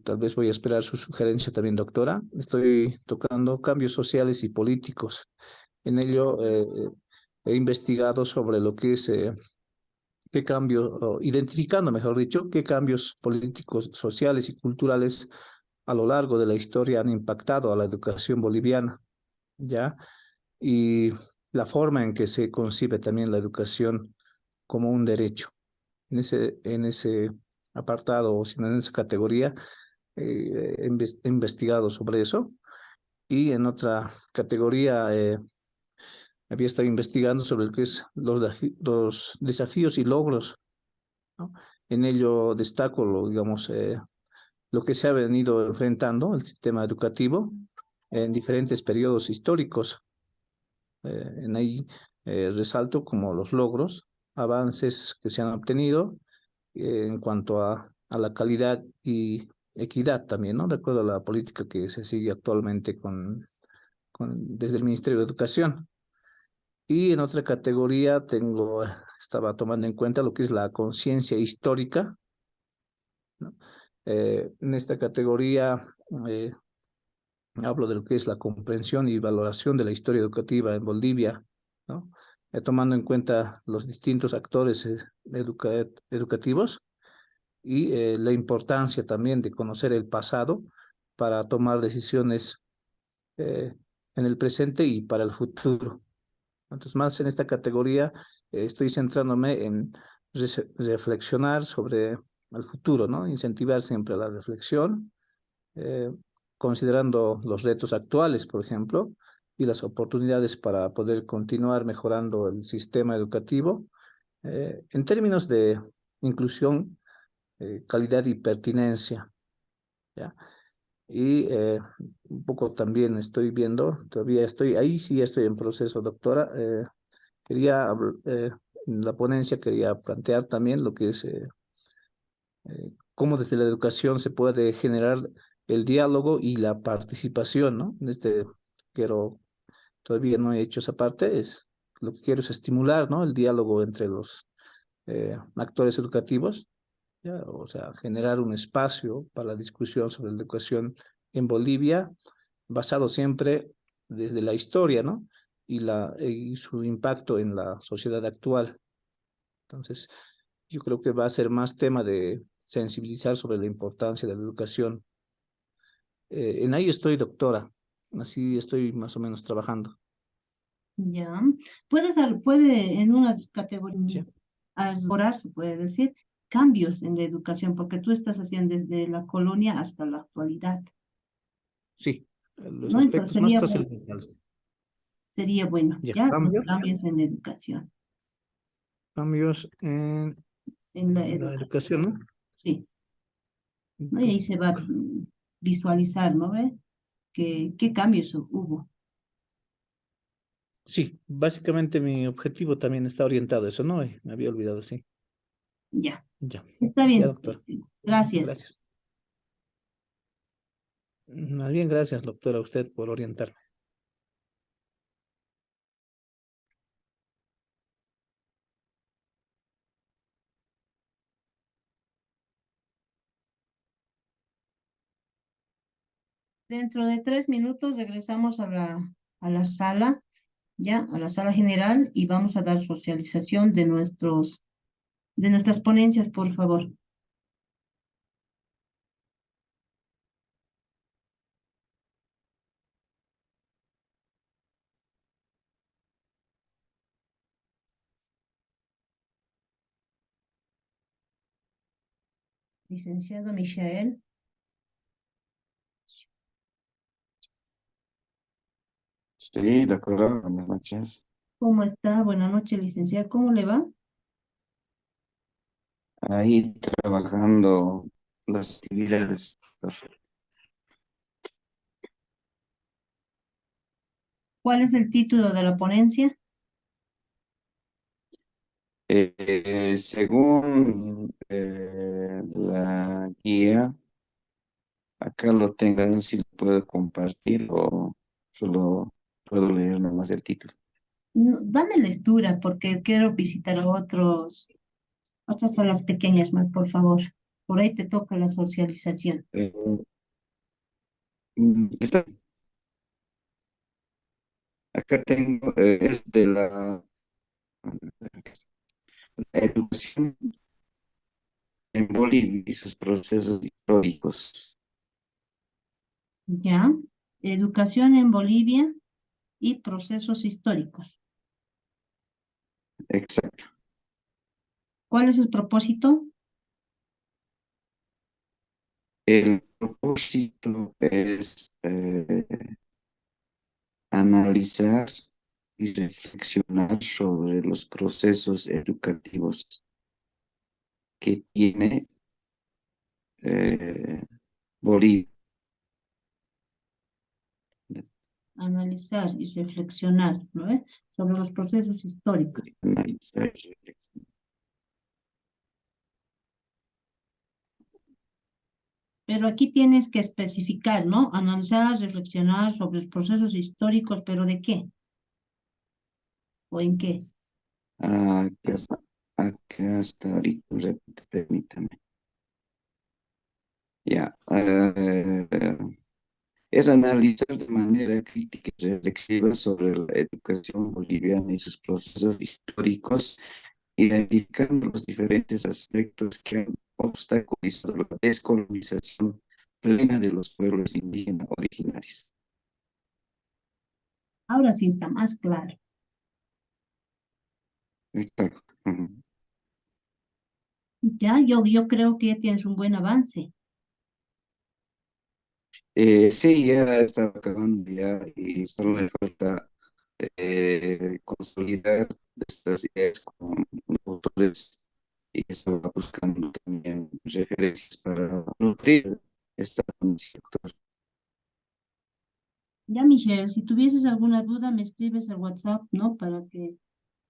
Tal vez voy a esperar su sugerencia también, doctora. Estoy tocando cambios sociales y políticos. En ello he investigado sobre lo que es qué cambios, o identificando, mejor dicho, qué cambios políticos, sociales y culturales a lo largo de la historia han impactado a la educación boliviana, ¿ya? Y la forma en que se concibe también la educación como un derecho. En ese apartado, o sino en esa categoría, he investigado sobre eso. Y en otra categoría había estado investigando sobre lo que es los desafíos y logros, ¿no? En ello destaco, digamos, lo que se ha venido enfrentando el sistema educativo en diferentes periodos históricos. En ahí resalto como los logros, avances que se han obtenido en cuanto a la calidad y equidad también, ¿no? De acuerdo a la política que se sigue actualmente desde el Ministerio de Educación. Y en otra categoría estaba tomando en cuenta lo que es la conciencia histórica, ¿no? En esta categoría eh, hablo de lo que es la comprensión y valoración de la historia educativa en Bolivia, ¿no? Tomando en cuenta los distintos actores educativos y la importancia también de conocer el pasado para tomar decisiones eh, en el presente y para el futuro. Entonces, más en esta categoría, estoy centrándome en reflexionar sobre el futuro, ¿no? Incentivar siempre la reflexión, eh, considerando los retos actuales, por ejemplo, y las oportunidades para poder continuar mejorando el sistema educativo, en términos de inclusión, calidad y pertinencia, ¿ya? Y un poco también estoy viendo, todavía estoy, ahí sí estoy en proceso, doctora. En la ponencia quería plantear también lo que es cómo desde la educación se puede generar el diálogo y la participación, ¿no? Quiero, todavía no he hecho esa parte, lo que quiero es estimular, ¿no? El diálogo entre los actores educativos, ¿ya? O sea, generar un espacio para la discusión sobre la educación en Bolivia, basado siempre desde la historia, ¿no? Y su impacto en la sociedad actual. Entonces, yo creo que va a ser más tema de sensibilizar sobre la importancia de la educación. En ahí estoy, doctora. Así estoy más o menos trabajando. Ya. Puede en una categoría Sí, elaborar, se puede decir, cambios en la educación, porque tú estás haciendo desde la colonia hasta la actualidad, sí. Los ¿no? Entonces aspectos más trascendentales. sería bueno, Ya, ya, los cambios. cambios en la educación, Cambios en en la la educación, educación, ¿no? sí, ¿no? Y ahí se va a visualizar, ¿no ve? ¿Qué cambios hubo? Sí, básicamente mi objetivo también está orientado a eso, ¿no? Me había olvidado, sí. Ya, Ya, está ya, bien. doctor. Gracias. Gracias. Más bien, gracias, doctora, a usted por orientarme. Dentro de 3 minutos regresamos a la sala, ya, a la sala general y vamos a dar socialización de nuestras ponencias, por favor. Licenciado Michael, Sí, de acuerdo, buenas noches. ¿cómo está? Buenas noches, licenciada. ¿Cómo le va? Ahí trabajando las actividades. ¿Cuál es el título de la ponencia? Según la guía, acá lo tengo, no sé si lo puedo compartir o solo puedo leer nomás el título. Dame lectura porque quiero visitar a otras salas pequeñas más, por favor. Por ahí te toca la socialización. Eh, está, acá tengo, es de la educación en Bolivia y sus procesos históricos. Ya. Educación en Bolivia y procesos históricos. Exacto. ¿Cuál es el propósito? El propósito es analizar y reflexionar sobre los procesos educativos que tiene eh, Bolivia. Analizar y reflexionar, ¿no ve? Sobre los procesos históricos. Analizar y Pero aquí tienes que especificar, ¿no? Analizar, reflexionar sobre los procesos históricos, pero ¿de qué? ¿O en qué? acá está ahorita, permítame. Ya. es analizar de manera crítica y reflexiva sobre la educación boliviana y sus procesos históricos, identificando los diferentes aspectos que han obstaculizado la descolonización plena de los pueblos indígenas originarios. Ahora sí está más claro. Exacto. Ujú. Ya, yo creo que ya tienes un buen avance. Sí, ya estaba acabando ya y solo me falta consolidar estas ideas con autores y estaba buscando también referencias para nutrir esta sector. Ya, Michelle, si tuvieses alguna duda, me escribes al WhatsApp, ¿no? Para que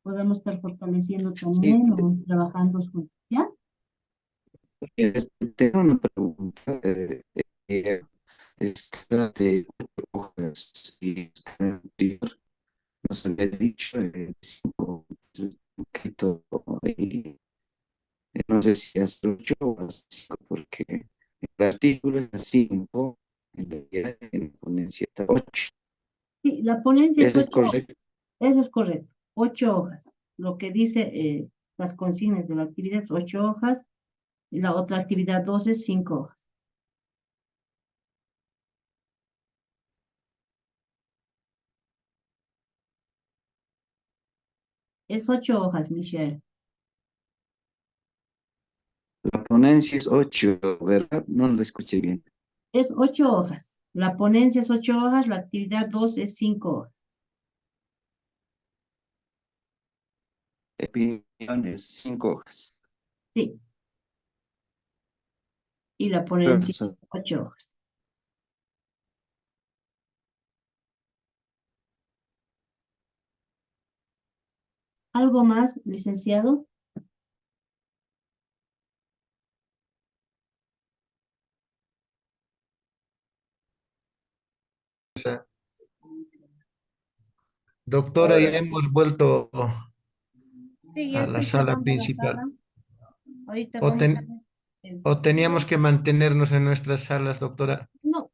podamos estar fortaleciendo Sí, también o trabajando juntos, ¿ya? tengo una pregunta. Esta de hojas y esta anterior nos había dicho 5, es un poquito, y no sé si es 8 o es 5, porque el artículo es 5, en realidad en la ponencia está 8. Sí, la ponencia es ¿Eso es 8, correcto? eso es correcto, 8 hojas. Lo que dice las consignas de la actividad es 8 hojas y la otra actividad 2 es 5 hojas. Es 8 hojas, Michelle. La ponencia es 8, ¿verdad? No lo escuché bien. Es 8 hojas. La ponencia es 8 hojas, la actividad 2 es 5 hojas. Opiniones, 5 hojas. Sí, y la ponencia Entonces, es 8 hojas. ¿Algo más, licenciado? Doctora, ya hemos vuelto Sí, ya a la estoy sala cerrando la principal. sala. Ahorita O, vamos a ten- ver. o teníamos que mantenernos en nuestras salas, doctora. No,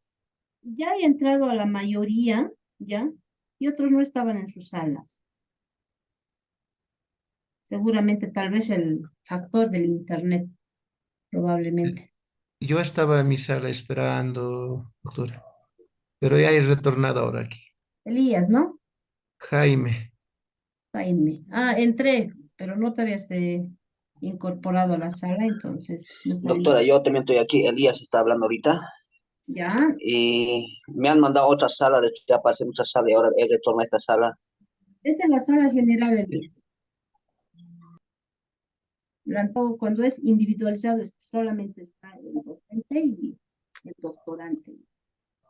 ya he entrado a la mayoría, ¿ya? Y otros no estaban en sus salas. Seguramente, tal vez el factor del internet, probablemente. Yo estaba en mi sala esperando, doctora, pero ya he retornado ahora aquí. Elías, ¿no? Jaime, Jaime. Ah, entré, pero no te habías incorporado a la sala, entonces me salí. Doctora, yo también estoy aquí. Elías está hablando ahorita. Ya, Y me han mandado otra sala, de hecho ya pasé en otra sala y ahora he retornado a esta sala. esta es la sala general, Elías. Cuando es individualizado, solamente está el docente y el doctorante,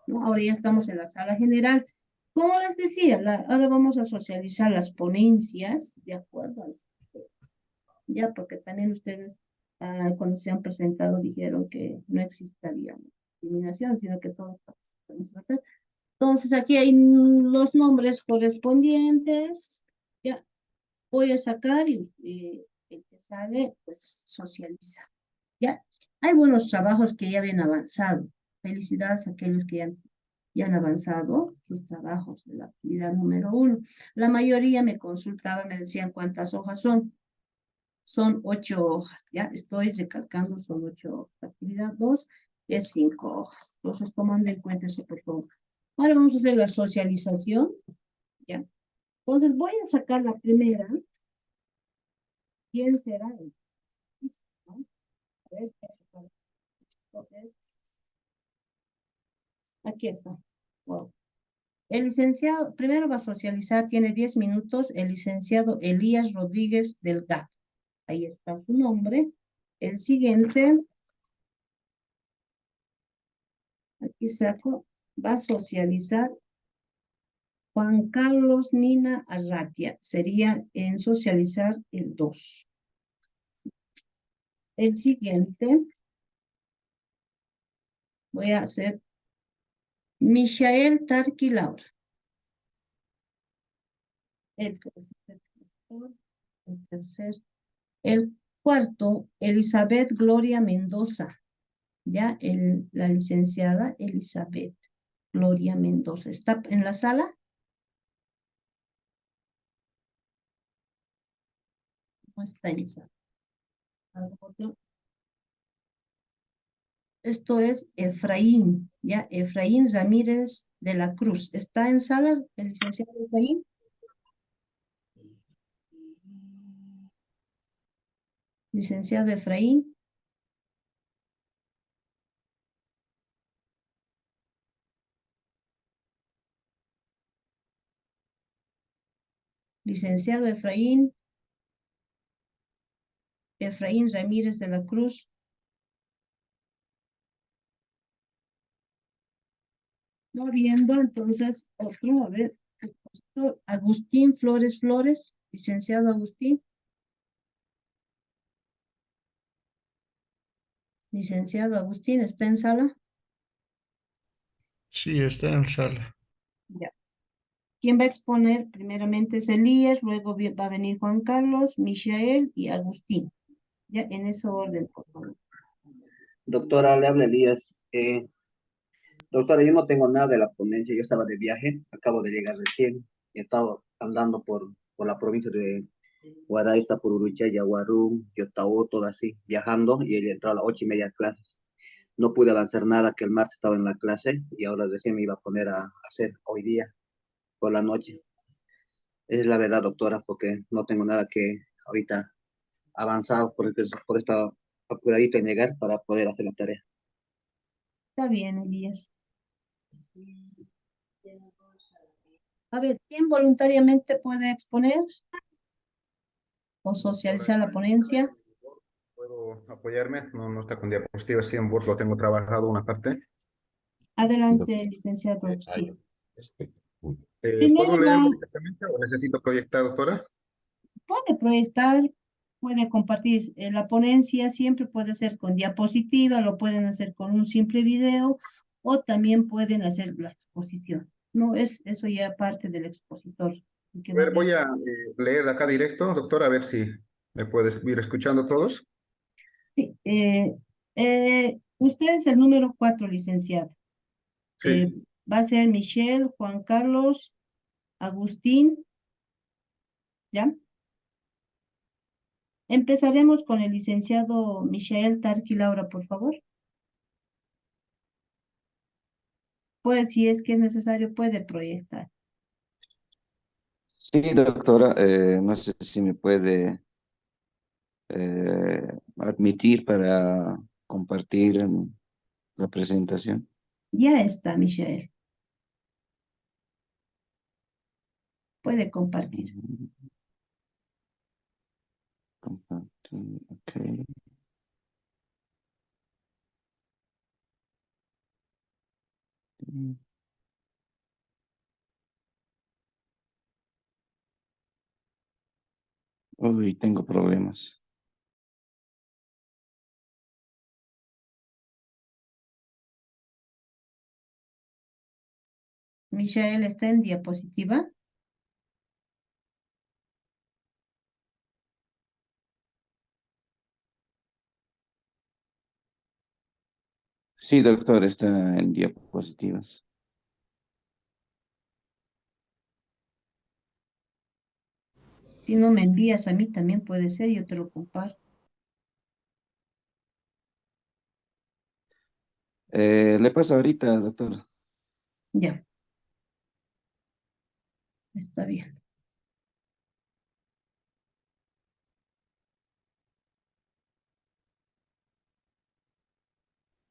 ¿no? Ahora ya estamos en la sala general. Como les decía, ahora vamos a socializar las ponencias, de acuerdo a ya, porque también ustedes cuando se han presentado dijeron que no existiría discriminación, sino que todos participamos, ¿verdad? Entonces aquí hay los nombres correspondientes, ya voy a sacar y el que sale, pues socializa. Ya, hay buenos trabajos que ya habían avanzado. Felicidades a aquellos que ya han avanzado sus trabajos de la actividad número 1. La mayoría me consultaban, me decían cuántas hojas son. Son 8 hojas, ya estoy recalcando, son 8 hojas. La actividad 2 es 5 hojas. Entonces, tomando en cuenta eso, por favor. Ahora vamos a hacer la socialización, ya. Entonces, voy a sacar la primera. ¿Quién será el? ¿No? A ver, voy a sacar. Entonces, aquí está. Wow. El licenciado, primero va a socializar, tiene 10 minutos, el licenciado Elías Rodríguez Delgado. Ahí está su nombre. El siguiente, aquí saco, va a socializar Juan Carlos Nina Arratia. Sería en socializar el 2. El siguiente, voy a hacer Michael Tarqui Laura. El tercer. El cuarto, Elizabeth Gloria Mendoza. Ya, la licenciada Elizabeth Gloria Mendoza. ¿Está en la sala? No está en la sala. Esto es Efraín, ¿ya? Efraín Ramírez de la Cruz. ¿Está en sala el licenciado Efraín? Licenciado Efraín. Licenciado Efraín. Efraín Ramírez de la Cruz. No viendo, entonces, otro, a ver, Agustín Flores Flores, licenciado Agustín. Licenciado Agustín, ¿está en sala? Sí, está en sala. Ya. ¿Quién va a exponer? Primeramente es Elías, luego va a venir Juan Carlos, Michael y Agustín. Ya, en ese orden, por favor. Doctora, le habla Elías. Doctora, yo no tengo nada de la ponencia, yo estaba de viaje, acabo de llegar recién, he estado andando por la provincia de Guaraísta, por Uruchaya, Yaguarú, Yotao, todo así, viajando, y he entrado a las 8:30 a clases. No pude avanzar nada, que el martes estaba en la clase, y ahora recién me iba a poner a hacer hoy día, por la noche. Esa es la verdad, doctora, porque no tengo nada que ahorita avanzado, por esta apuradito en llegar para poder hacer la tarea. Está bien, Elías. A ver, ¿quién voluntariamente puede exponer o socializar la ponencia? ¿Puedo apoyarme? No, no está con diapositivas, sí, en Word lo tengo trabajado una parte. Adelante, licenciado Agustín. Perfecto. ¿Puedo Primero leerlo va, directamente o necesito proyectar, doctora? puede proyectar, puede compartir la ponencia, siempre puede ser con diapositiva, lo pueden hacer con un simple video o también pueden hacer la exposición. No es eso ya parte del expositor. Que A va a ver, hacer. voy a leer de acá directo, doctora, a ver si me puedes ir escuchando todos. Sí, usted es el número 4, licenciado. Eh, Sí, va a ser Michelle, Juan Carlos, Agustín, ¿ya? Empezaremos con el licenciado Michael Tarqui Laura, por favor. Pues, si es que es necesario, puede proyectar. Sí, doctora, no sé si me puede admitir para compartir la presentación. Ya está, Michael. Puede compartir. Compartir, ok. Uy, tengo problemas. Michael está en diapositiva. Sí, doctor, está en diapositivas. Si no me envías a mí, también puede ser, yo te lo comparto. Le paso ahorita, doctor. Ya, está bien.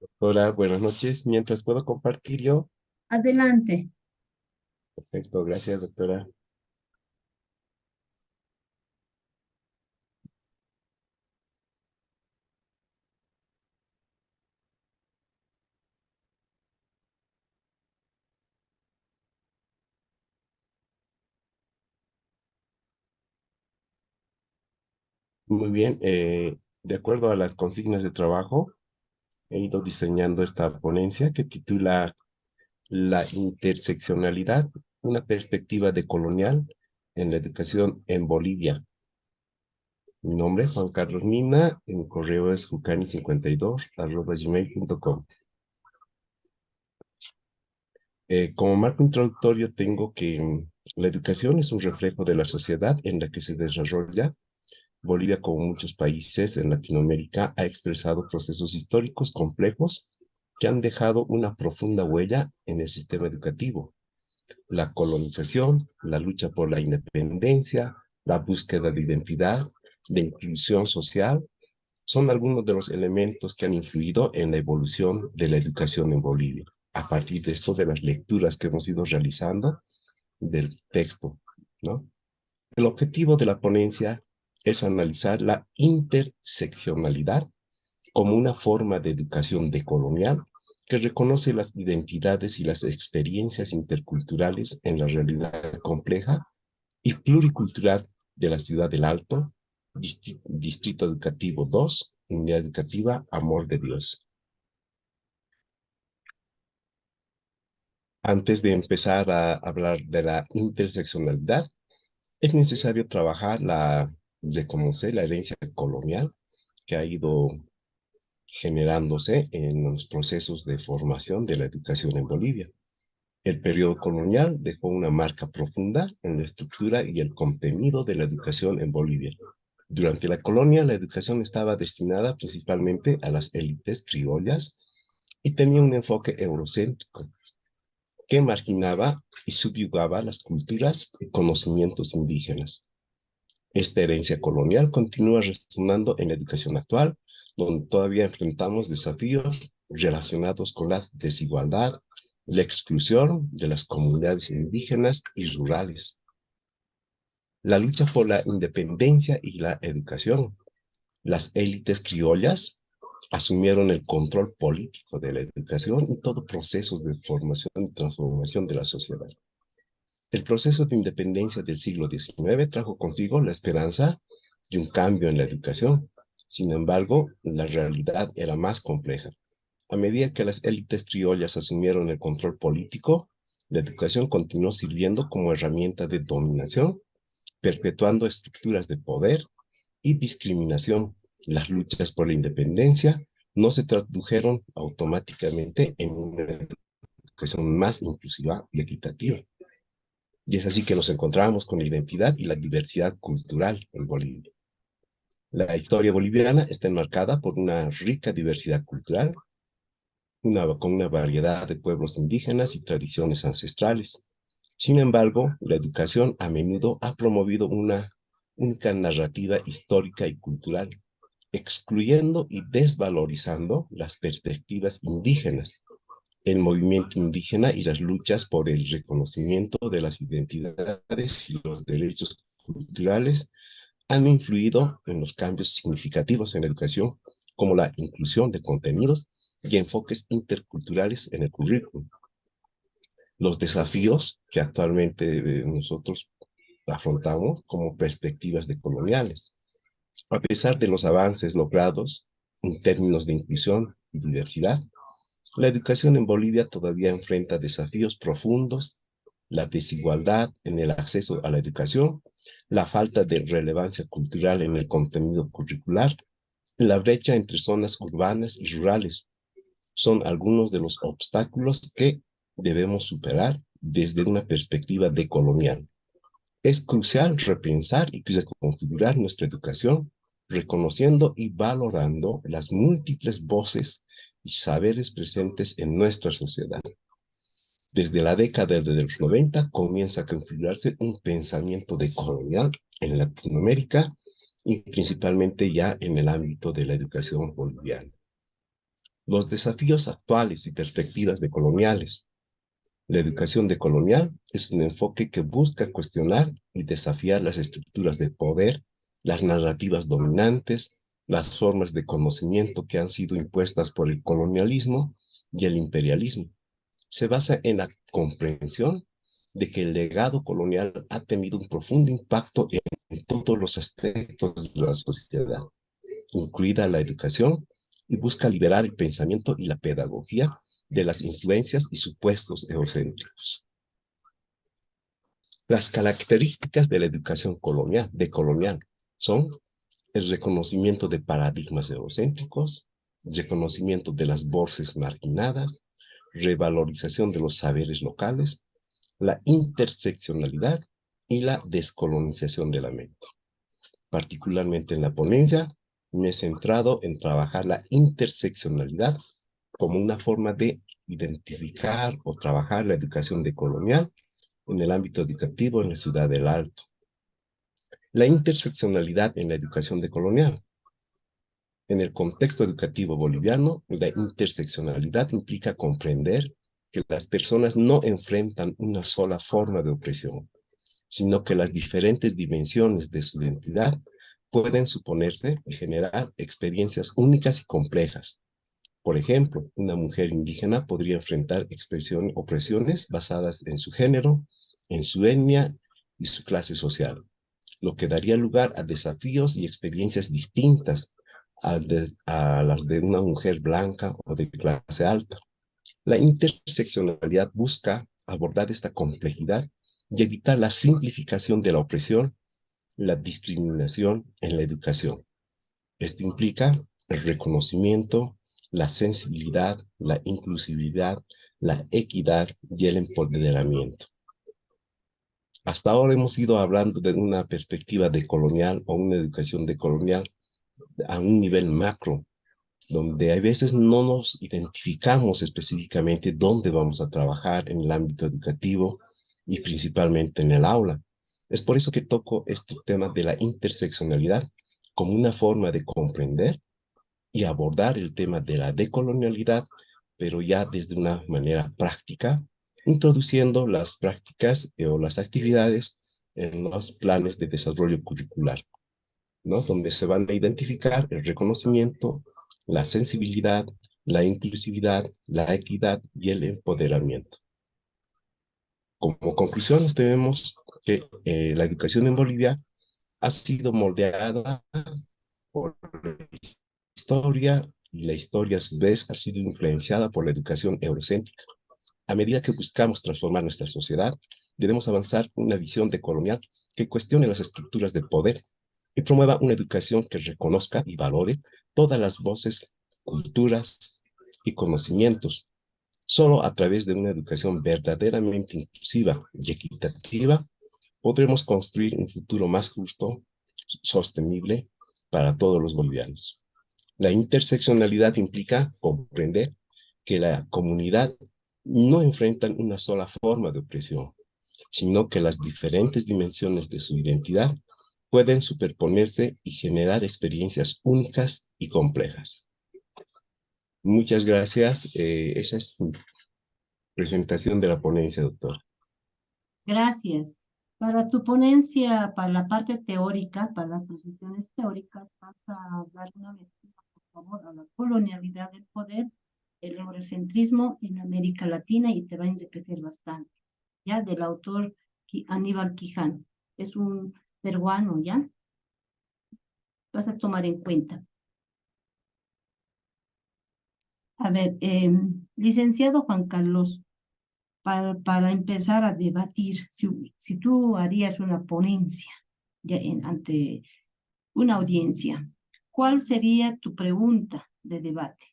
Doctora, buenas noches. Mientras puedo compartir yo. Adelante. Perfecto, gracias, doctora. Muy bien, de acuerdo a las consignas de trabajo, he ido diseñando esta ponencia que titula La interseccionalidad, una perspectiva decolonial en la educación en Bolivia. Mi nombre es Juan Carlos Mina, mi correo es jucani52@gmail.com. Como marco introductorio tengo que la educación es un reflejo de la sociedad en la que se desarrolla. Bolivia, como muchos países en Latinoamérica, ha expresado procesos históricos complejos que han dejado una profunda huella en el sistema educativo. La colonización, la lucha por la independencia, la búsqueda de identidad, de inclusión social, son algunos de los elementos que han influido en la evolución de la educación en Bolivia. A partir de esto, de las lecturas que hemos ido realizando del texto, ¿no? El objetivo de la ponencia es analizar la interseccionalidad como una forma de educación decolonial que reconoce las identidades y las experiencias interculturales en la realidad compleja y pluricultural de la ciudad del Alto, Distrito Educativo 2, Unidad Educativa Amor de Dios. Antes de empezar a hablar de la interseccionalidad, es necesario trabajar reconocer la herencia colonial que ha ido generándose en los procesos de formación de la educación en Bolivia. El periodo colonial dejó una marca profunda en la estructura y el contenido de la educación en Bolivia. Durante la colonia, la educación estaba destinada principalmente a las élites criollas y tenía un enfoque eurocéntrico que marginaba y subyugaba las culturas y conocimientos indígenas. Esta herencia colonial continúa resonando en la educación actual, donde todavía enfrentamos desafíos relacionados con la desigualdad, la exclusión de las comunidades indígenas y rurales. La lucha por la independencia y la educación. Las élites criollas asumieron el control político de la educación y todo proceso de formación y transformación de la sociedad. El proceso de independencia del siglo XIX trajo consigo la esperanza de un cambio en la educación. Sin embargo, la realidad era más compleja. A medida que las élites criollas asumieron el control político, la educación continuó sirviendo como herramienta de dominación, perpetuando estructuras de poder y discriminación. Las luchas por la independencia no se tradujeron automáticamente en una educación más inclusiva y equitativa. Y es así que nos encontramos con la identidad y la diversidad cultural en Bolivia. La historia boliviana está enmarcada por una rica diversidad cultural, con una variedad de pueblos indígenas y tradiciones ancestrales. Sin embargo, la educación a menudo ha promovido una única narrativa histórica y cultural, excluyendo y desvalorizando las perspectivas indígenas, el movimiento indígena y las luchas por el reconocimiento de las identidades y los derechos culturales han influido en los cambios significativos en la educación, como la inclusión de contenidos y enfoques interculturales en el currículum. Los desafíos que actualmente nosotros afrontamos como perspectivas decoloniales. A pesar de los avances logrados en términos de inclusión y diversidad, la educación en Bolivia todavía enfrenta desafíos profundos, la desigualdad en el acceso a la educación, la falta de relevancia cultural en el contenido curricular, la brecha entre zonas urbanas y rurales. Son algunos de los obstáculos que debemos superar desde una perspectiva decolonial. Es crucial repensar y reconfigurar nuestra educación, reconociendo y valorando las múltiples voces y saberes presentes en nuestra sociedad. Desde la década de los 90 comienza a configurarse un pensamiento decolonial en Latinoamérica y principalmente ya en el ámbito de la educación boliviana. Los desafíos actuales y perspectivas decoloniales. La educación decolonial es un enfoque que busca cuestionar y desafiar las estructuras de poder, las narrativas dominantes, las formas de conocimiento que han sido impuestas por el colonialismo y el imperialismo. Se basa en la comprensión de que el legado colonial ha tenido un profundo impacto en todos los aspectos de la sociedad, incluida la educación, y busca liberar el pensamiento y la pedagogía de las influencias y supuestos eurocéntricos. Las características de la educación decolonial son el reconocimiento de paradigmas eurocéntricos, reconocimiento de las voces marginadas, revalorización de los saberes locales, la interseccionalidad y la descolonización de la mente. Particularmente en la ponencia, me he centrado en trabajar la interseccionalidad como una forma de identificar o trabajar la educación decolonial en el ámbito educativo en la ciudad del Alto. La interseccionalidad en la educación decolonial. En el contexto educativo boliviano, la interseccionalidad implica comprender que las personas no enfrentan una sola forma de opresión, sino que las diferentes dimensiones de su identidad pueden suponerse y generar experiencias únicas y complejas. Por ejemplo, una mujer indígena podría enfrentar opresiones basadas en su género, en su etnia y su clase social, lo que daría lugar a desafíos y experiencias distintas a las de una mujer blanca o de clase alta. La interseccionalidad busca abordar esta complejidad y evitar la simplificación de la opresión, la discriminación en la educación. Esto implica el reconocimiento, la sensibilidad, la inclusividad, la equidad y el empoderamiento. Hasta ahora hemos ido hablando de una perspectiva decolonial o una educación decolonial a un nivel macro, donde a veces no nos identificamos específicamente dónde vamos a trabajar en el ámbito educativo y principalmente en el aula. Es por eso que toco este tema de la interseccionalidad como una forma de comprender y abordar el tema de la decolonialidad, pero ya desde una manera práctica, introduciendo las prácticas o las actividades en los planes de desarrollo curricular, ¿no? Donde se van a identificar el reconocimiento, la sensibilidad, la inclusividad, la equidad y el empoderamiento. Como conclusiones tenemos que la educación en Bolivia ha sido moldeada por la historia y la historia a su vez ha sido influenciada por la educación eurocéntrica. A medida que buscamos transformar nuestra sociedad, debemos avanzar una visión decolonial que cuestione las estructuras de poder y promueva una educación que reconozca y valore todas las voces, culturas y conocimientos. Solo a través de una educación verdaderamente inclusiva y equitativa podremos construir un futuro más justo, sostenible para todos los bolivianos. La interseccionalidad implica comprender que la comunidad no enfrenta una sola forma de opresión, sino que las diferentes dimensiones de su identidad pueden superponerse y generar experiencias únicas y complejas. Muchas gracias. Esa es mi presentación de la ponencia, doctor. Gracias. Para tu ponencia, para la parte teórica, para las posiciones teóricas, vas a dar una lectura, por favor, a la colonialidad del poder, el eurocentrismo en América Latina y te va a enriquecer bastante. ¿Ya? Del autor Aníbal Quijano. Es un peruano, ¿ya? Vas a tomar en cuenta. A ver, licenciado Juan Carlos, para empezar a debatir, si tú harías una ponencia ya ante una audiencia, ¿cuál sería tu pregunta de debate?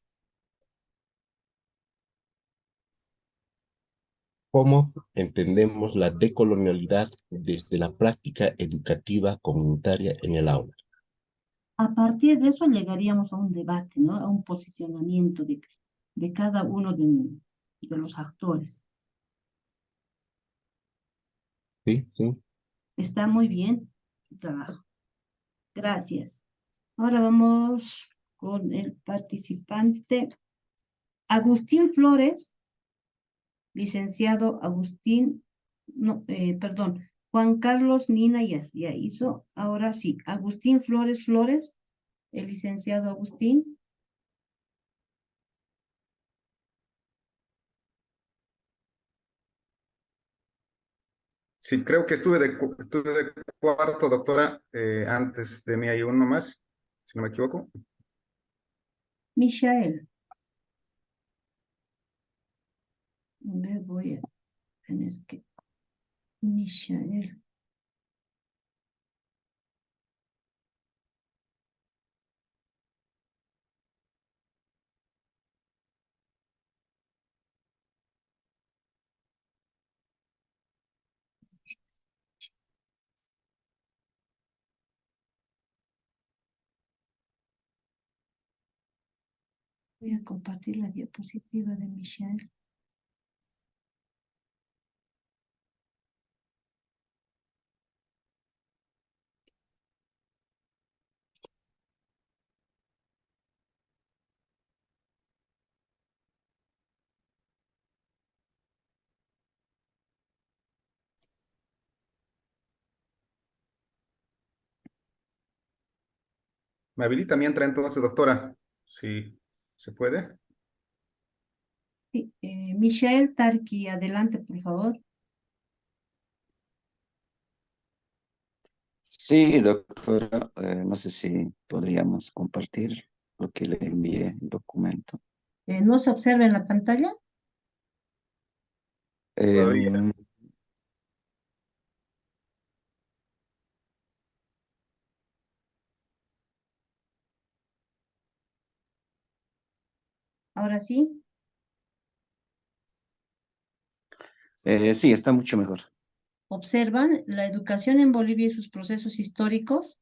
¿Cómo entendemos la decolonialidad desde la práctica educativa comunitaria en el aula? A partir de eso llegaríamos a un debate, ¿no? A un posicionamiento de cada uno de los actores. Sí, sí. Está muy bien tu trabajo. Gracias. Ahora vamos con el participante Agustín Flores, licenciado Agustín, no, perdón, Juan Carlos Nina ya hizo. Ahora sí, Agustín Flores, el licenciado Agustín. Sí, creo que estuve de cuarto, doctora. Antes de mí hay uno más, si no me equivoco. Michael. Me voy a tener que... Michael. Voy a compartir la diapositiva de Michelle. ¿Me habilita mientras entonces, doctora? Sí, ¿se puede? Sí, Michelle Tarqui, adelante, por favor. Sí, doctora, no sé si podríamos compartir lo que le envié el documento. ¿No se observa en la pantalla? Todavía. Em, Ahora sí. sí, está mucho mejor. ¿Observan la educación en Bolivia y sus procesos históricos?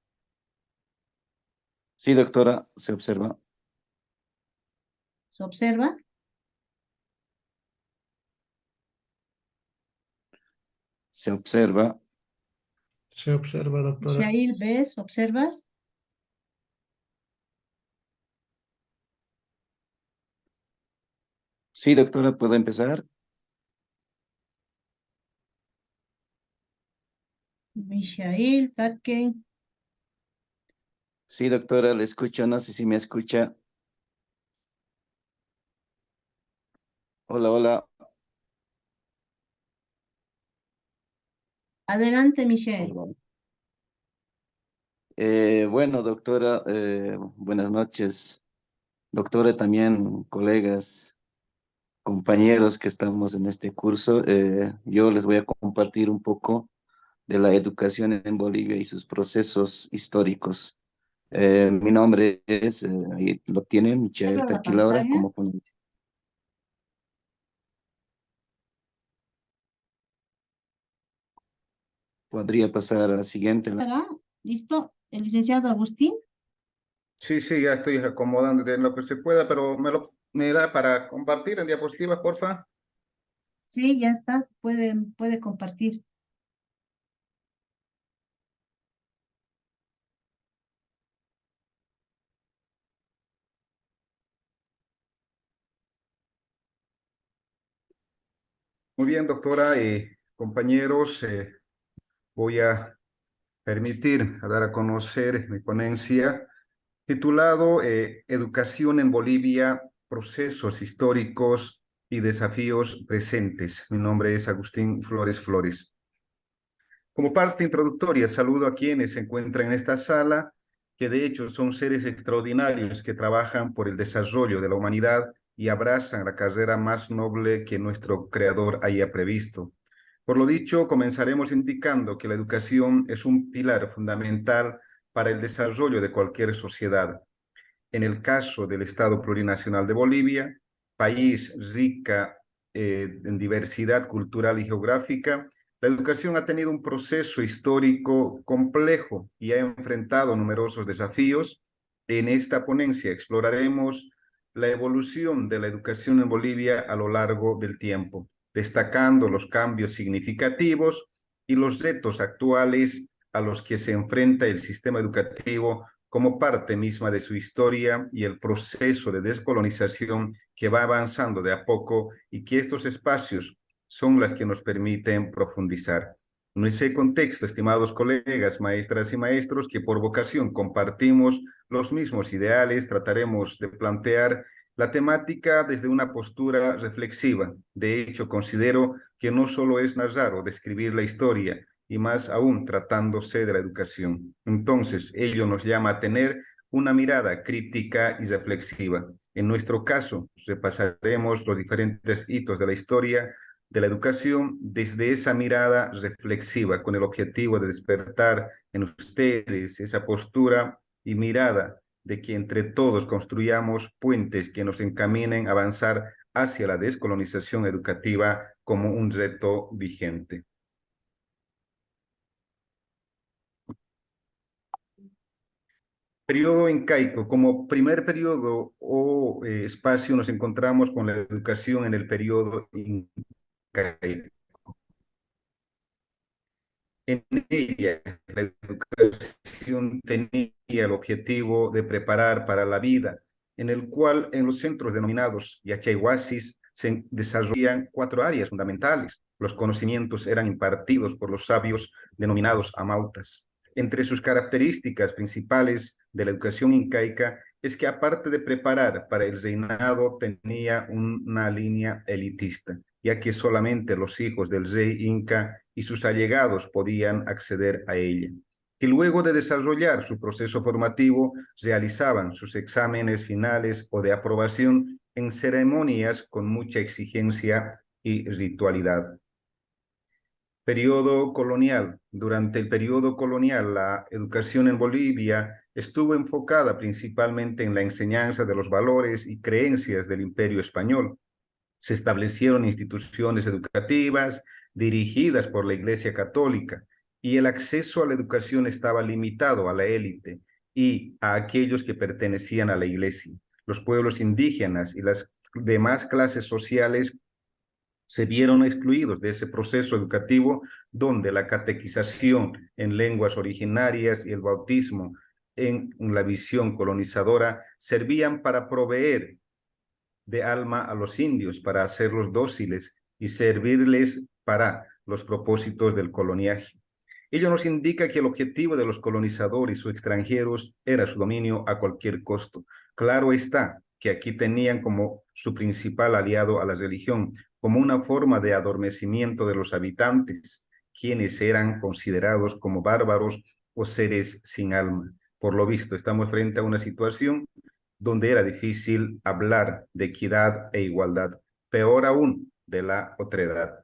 Sí, doctora, se observa. ¿Se observa? Se observa. Se observa, doctora. Michael, ¿ves? ¿Observas? Sí, doctora, ¿puedo empezar? Michael, Tarqui. Sí, doctora, le escucho, no sé si me escucha. Hola, hola. Adelante, Michelle. Hola. Bueno, doctora, buenas noches. Doctora, también colegas, compañeros que estamos en este curso, yo les voy a compartir un poco de la educación en Bolivia y sus procesos históricos. Mi nombre es, ahí lo tienen, Michael ¿Observa la Taquilaura, pantalla? como ponente. Podría pasar a la siguiente. ¿Estará? ¿Listo? El licenciado Agustín. Sí, sí, ya estoy acomodando de lo que se pueda, pero me da para compartir en diapositivas, porfa. Sí, ya está. Puede compartir. Muy bien, doctora y compañeros, voy a permitir a dar a conocer mi ponencia titulado Educación en Bolivia, procesos históricos y desafíos presentes. Mi nombre es Agustín Flores Flores. Como parte introductoria, saludo a quienes se encuentran en esta sala, que de hecho son seres extraordinarios que trabajan por el desarrollo de la humanidad y abrazan la carrera más noble que nuestro creador haya previsto. Por lo dicho, comenzaremos indicando que la educación es un pilar fundamental para el desarrollo de cualquier sociedad. En el caso del Estado Plurinacional de Bolivia, país rica en diversidad cultural y geográfica, la educación ha tenido un proceso histórico complejo y ha enfrentado numerosos desafíos. En esta ponencia exploraremos la evolución de la educación en Bolivia a lo largo del tiempo, destacando los cambios significativos y los retos actuales a los que se enfrenta el sistema educativo como parte misma de su historia y el proceso de descolonización que va avanzando de a poco y que estos espacios son las que nos permiten profundizar. En ese contexto, estimados colegas, maestras y maestros, que por vocación compartimos los mismos ideales, trataremos de plantear la temática desde una postura reflexiva. De hecho, considero que no solo es narrar o describir la historia, y más aún tratándose de la educación. Entonces, ello nos llama a tener una mirada crítica y reflexiva. En nuestro caso, repasaremos los diferentes hitos de la historia de la educación desde esa mirada reflexiva, con el objetivo de despertar en ustedes esa postura y mirada de que entre todos construyamos puentes que nos encaminen a avanzar hacia la descolonización educativa como un reto vigente. Periodo incaico. Como primer periodo o espacio nos encontramos con la educación en el periodo incaico. En ella, la educación tenía el objetivo de preparar para la vida, en el cual en los centros denominados yachayhuasis se desarrollaban 4 áreas fundamentales. Los conocimientos eran impartidos por los sabios denominados amautas. Entre sus características principales de la educación incaica es que aparte de preparar para el reinado tenía una línea elitista, ya que solamente los hijos del rey inca y sus allegados podían acceder a ella, que luego de desarrollar su proceso formativo realizaban sus exámenes finales o de aprobación en ceremonias con mucha exigencia y ritualidad. Periodo colonial. Durante el periodo colonial, la educación en Bolivia estuvo enfocada principalmente en la enseñanza de los valores y creencias del Imperio Español. Se establecieron instituciones educativas dirigidas por la Iglesia Católica y el acceso a la educación estaba limitado a la élite y a aquellos que pertenecían a la Iglesia. Los pueblos indígenas y las demás clases sociales se vieron excluidos de ese proceso educativo donde la catequización en lenguas originarias y el bautismo en la visión colonizadora servían para proveer de alma a los indios, para hacerlos dóciles y servirles para los propósitos del coloniaje. Ello nos indica que el objetivo de los colonizadores o extranjeros era su dominio a cualquier costo. Claro está que aquí tenían como su principal aliado a la religión, como una forma de adormecimiento de los habitantes, quienes eran considerados como bárbaros o seres sin alma. Por lo visto, estamos frente a una situación donde era difícil hablar de equidad e igualdad, peor aún de la otredad.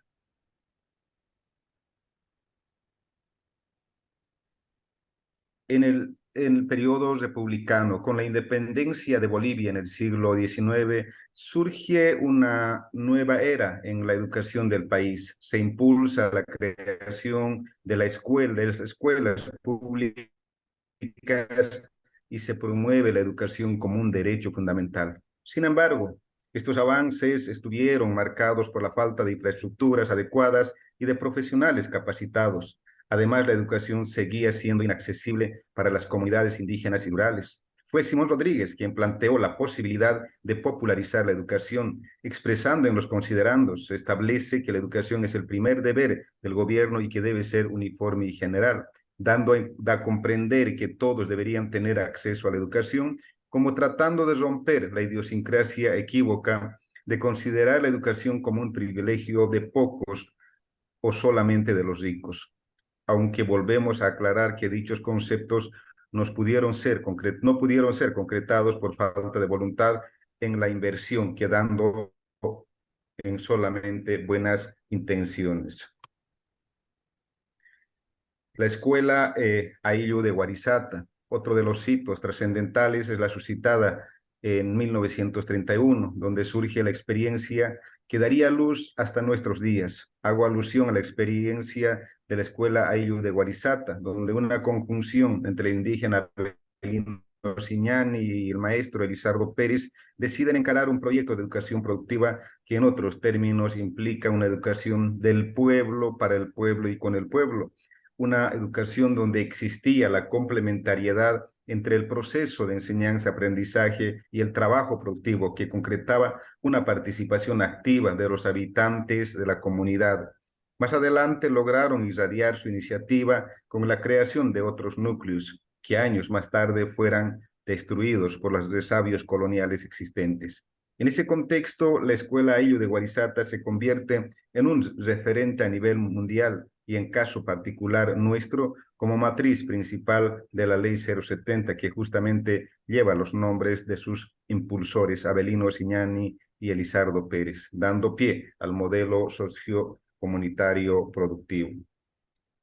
En el periodo republicano, con la independencia de Bolivia en el siglo XIX, surge una nueva era en la educación del país. Se impulsa la creación de las escuelas públicas y se promueve la educación como un derecho fundamental. Sin embargo, estos avances estuvieron marcados por la falta de infraestructuras adecuadas y de profesionales capacitados. Además, la educación seguía siendo inaccesible para las comunidades indígenas y rurales. Fue Simón Rodríguez quien planteó la posibilidad de popularizar la educación, expresando en los considerandos, se establece que la educación es el primer deber del gobierno y que debe ser uniforme y general, dando a comprender que todos deberían tener acceso a la educación, como tratando de romper la idiosincrasia equívoca de considerar la educación como un privilegio de pocos o solamente de los ricos. Aunque volvemos a aclarar que dichos conceptos no pudieron ser concretados por falta de voluntad en la inversión, quedando en solamente buenas intenciones. La escuela Ayllu de Guarizata, otro de los hitos trascendentales es la suscitada en 1931, donde surge la experiencia que daría luz hasta nuestros días. Hago alusión a la experiencia de la escuela Ayllu de Guarizata, donde una conjunción entre el indígena Avelino Siñani y el maestro Elizardo Pérez deciden encarar un proyecto de educación productiva que en otros términos implica una educación del pueblo, para el pueblo y con el pueblo. Una educación donde existía la complementariedad entre el proceso de enseñanza-aprendizaje y el trabajo productivo que concretaba una participación activa de los habitantes de la comunidad. Más adelante lograron irradiar su iniciativa con la creación de otros núcleos que años más tarde fueran destruidos por los resabios coloniales existentes. En ese contexto, la Escuela Ayllu de Guarizata se convierte en un referente a nivel mundial y en caso particular nuestro, como matriz principal de la Ley 070, que justamente lleva los nombres de sus impulsores, Avelino Siñani y Elizardo Pérez, dando pie al modelo sociocomunitario productivo.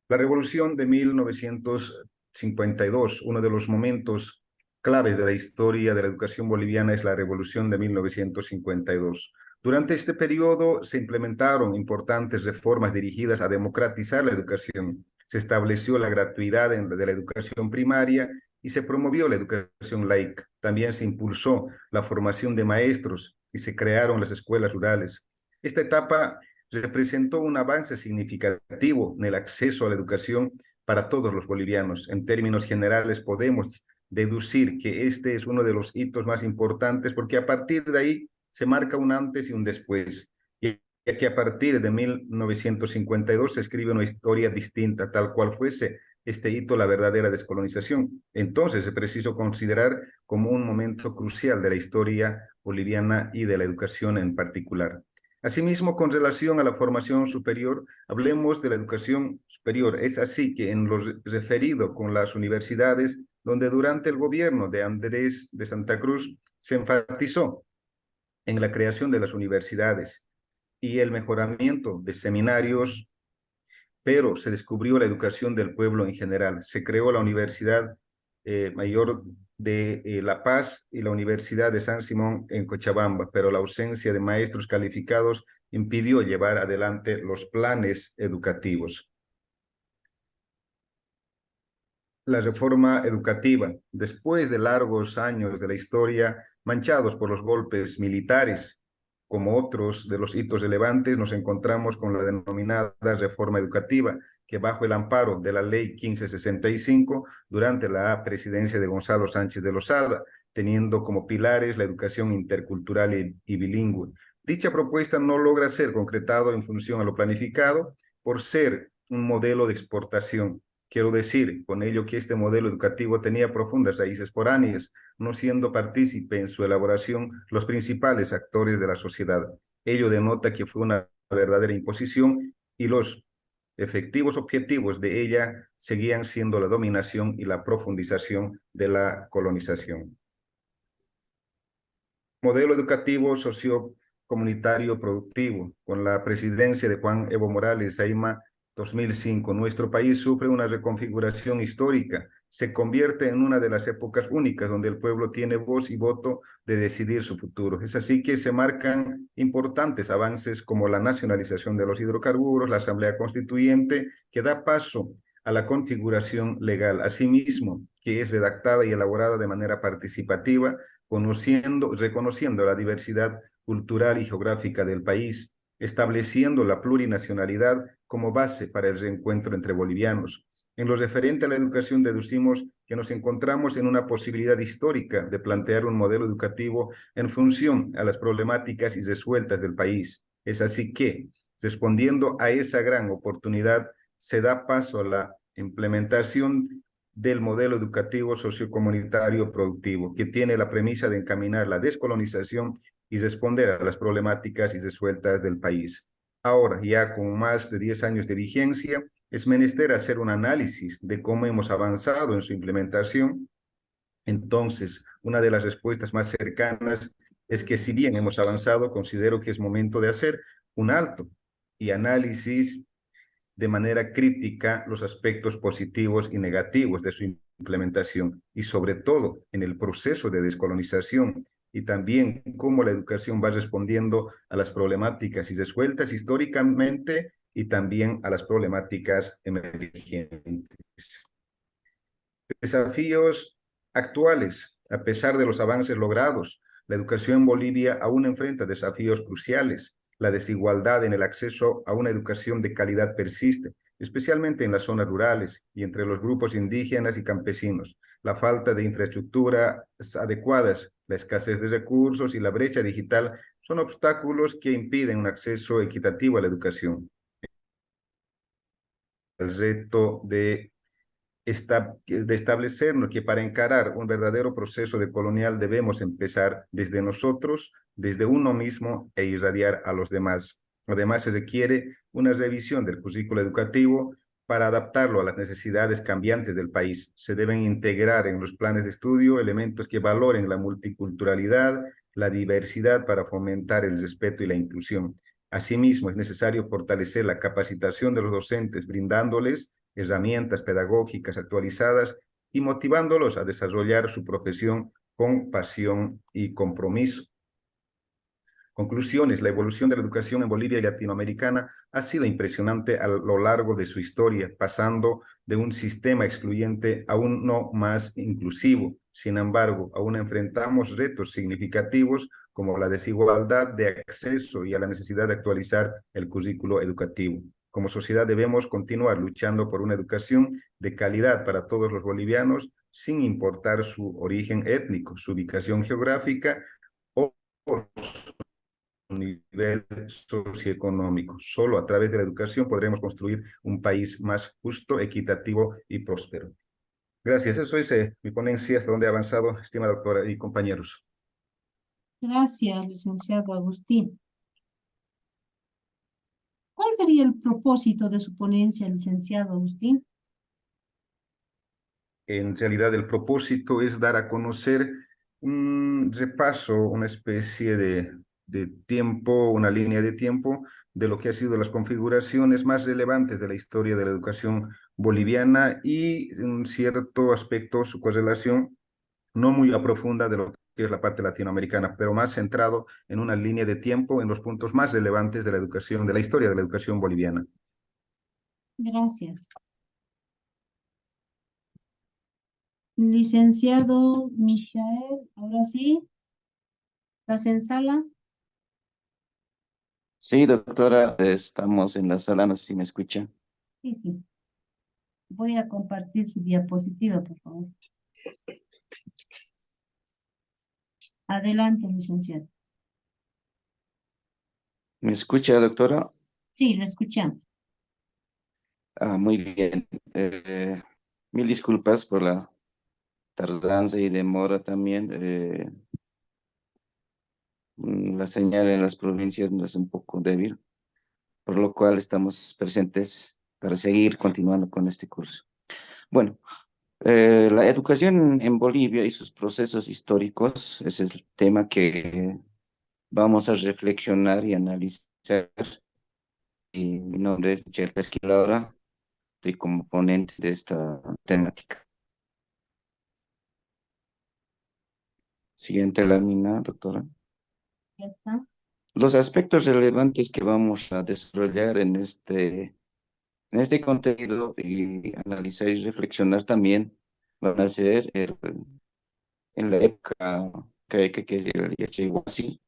La Revolución de 1952, uno de los momentos claves de la historia de la educación boliviana es la Revolución de 1952. Durante este periodo se implementaron importantes reformas dirigidas a democratizar la educación. Se estableció la gratuidad de la educación primaria y se promovió la educación laica. También se impulsó la formación de maestros y se crearon las escuelas rurales. Esta etapa representó un avance significativo en el acceso a la educación para todos los bolivianos. En términos generales, podemos deducir que este es uno de los hitos más importantes porque a partir de ahí se marca un antes y un después, ya que a partir de 1952 se escribe una historia distinta, tal cual fuese este hito la verdadera descolonización. Entonces es preciso considerar como un momento crucial de la historia boliviana y de la educación en particular. Asimismo, con relación a la formación superior, hablemos de la educación superior. Es así que en lo referido con las universidades, donde durante el gobierno de Andrés de Santa Cruz se enfatizó en la creación de las universidades y el mejoramiento de seminarios, pero se descubrió la educación del pueblo en general. Se creó la Universidad Mayor de La Paz y la Universidad de San Simón en Cochabamba, pero la ausencia de maestros calificados impidió llevar adelante los planes educativos. La reforma educativa, después de largos años de la historia manchados por los golpes militares, como otros de los hitos relevantes, nos encontramos con la denominada reforma educativa, que bajo el amparo de la Ley 1565, durante la presidencia de Gonzalo Sánchez de Lozada, teniendo como pilares la educación intercultural y bilingüe. Dicha propuesta no logra ser concretado en función a lo planificado por ser un modelo de exportación. Quiero decir con ello que este modelo educativo tenía profundas raíces foráneas, no siendo partícipe en su elaboración los principales actores de la sociedad. Ello denota que fue una verdadera imposición y los efectivos objetivos de ella seguían siendo la dominación y la profundización de la colonización. Modelo educativo sociocomunitario productivo. Con la presidencia de Juan Evo Morales, AIMA 2005, nuestro país sufre una reconfiguración histórica. Se convierte en una de las épocas únicas donde el pueblo tiene voz y voto de decidir su futuro. Es así que se marcan importantes avances como la nacionalización de los hidrocarburos, la Asamblea Constituyente, que da paso a la configuración legal. Asimismo, que es redactada y elaborada de manera participativa, reconociendo la diversidad cultural y geográfica del país, estableciendo la plurinacionalidad como base para el reencuentro entre bolivianos. En lo referente a la educación, deducimos que nos encontramos en una posibilidad histórica de plantear un modelo educativo en función a las problemáticas y resueltas del país. Es así que, respondiendo a esa gran oportunidad, se da paso a la implementación del modelo educativo sociocomunitario productivo, que tiene la premisa de encaminar la descolonización y responder a las problemáticas y resueltas del país. Ahora, ya con más de 10 años de vigencia, es menester hacer un análisis de cómo hemos avanzado en su implementación. Entonces, una de las respuestas más cercanas es que si bien hemos avanzado, considero que es momento de hacer un alto y análisis de manera crítica los aspectos positivos y negativos de su implementación y sobre todo en el proceso de descolonización y también cómo la educación va respondiendo a las problemáticas y resueltas históricamente y también a las problemáticas emergentes. Desafíos actuales. A pesar de los avances logrados, la educación en Bolivia aún enfrenta desafíos cruciales. La desigualdad en el acceso a una educación de calidad persiste, especialmente en las zonas rurales y entre los grupos indígenas y campesinos. La falta de infraestructuras adecuadas, la escasez de recursos y la brecha digital son obstáculos que impiden un acceso equitativo a la educación. El reto de establecernos que para encarar un verdadero proceso decolonial debemos empezar desde nosotros, desde uno mismo e irradiar a los demás. Además, se requiere una revisión del currículo educativo para adaptarlo a las necesidades cambiantes del país. Se deben integrar en los planes de estudio elementos que valoren la multiculturalidad, la diversidad para fomentar el respeto y la inclusión. Asimismo, es necesario fortalecer la capacitación de los docentes, brindándoles herramientas pedagógicas actualizadas y motivándolos a desarrollar su profesión con pasión y compromiso. Conclusiones: la evolución de la educación en Bolivia y Latinoamericana ha sido impresionante a lo largo de su historia, pasando de un sistema excluyente a uno más inclusivo. Sin embargo, aún enfrentamos retos significativos como la desigualdad de acceso y a la necesidad de actualizar el currículo educativo. Como sociedad debemos continuar luchando por una educación de calidad para todos los bolivianos, sin importar su origen étnico, su ubicación geográfica o nivel socioeconómico. Solo a través de la educación podremos construir un país más justo, equitativo y próspero. Gracias. Eso es mi ponencia, hasta donde he avanzado, estimada doctora y compañeros. Gracias, licenciado Agustín. ¿Cuál sería el propósito de su ponencia, licenciado Agustín? En realidad, el propósito es dar a conocer un repaso, una especie de tiempo, una línea de tiempo de lo que han sido las configuraciones más relevantes de la historia de la educación boliviana y un cierto aspecto, su correlación no muy a profunda de lo que es la parte latinoamericana, pero más centrado en una línea de tiempo en los puntos más relevantes de la educación, de la historia de la educación boliviana. Gracias. Licenciado Michael, ahora sí, ¿estás en sala? Sí, doctora, estamos en la sala, no sé si me escucha. Sí, sí. Voy a compartir su diapositiva, por favor. Adelante, licenciado. ¿Me escucha, doctora? Sí, la escuchamos. Muy bien. Mil disculpas por la tardanza y demora también. La señal en las provincias no es un poco débil, por lo cual estamos presentes para seguir continuando con este curso. Bueno, la educación en Bolivia y sus procesos históricos, ese es el tema que vamos a reflexionar y analizar. Y mi nombre es Michel Terquilaura, soy como ponente de esta temática. Siguiente lámina, doctora. Ya está. Los aspectos relevantes que vamos a desarrollar en este contenido y analizar y reflexionar también van a ser en la época que es el Yachaywasi,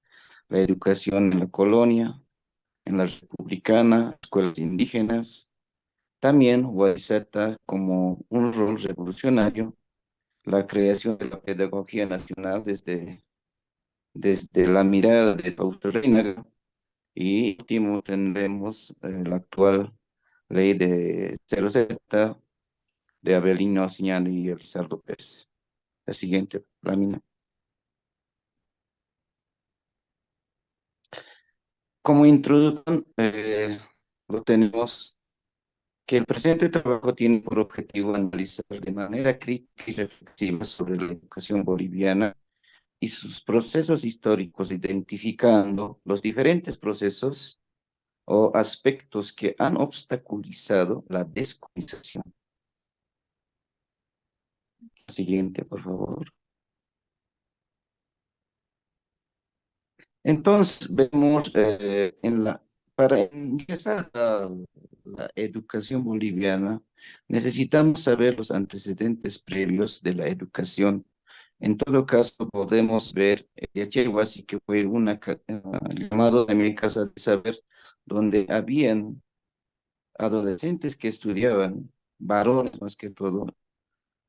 la educación en la colonia, en la republicana, escuelas indígenas, también Huayzata como un rol revolucionario, la creación de la pedagogía nacional desde la mirada de Fausto Reina y último tendremos la actual ley de 0Z de Abelino Señal y Elizardo Pérez. La siguiente lámina. Como introducción, lo tenemos que el presente trabajo tiene por objetivo analizar de manera crítica y reflexiva sobre la educación boliviana y sus procesos históricos, identificando los diferentes procesos o aspectos que han obstaculizado la descolonización. Siguiente, por favor. Entonces, vemos para empezar la educación boliviana, necesitamos saber los antecedentes previos de la educación. En todo caso, podemos ver Yachaywasi, que fue llamado de mi casa de saber, donde habían adolescentes que estudiaban, varones más que todo,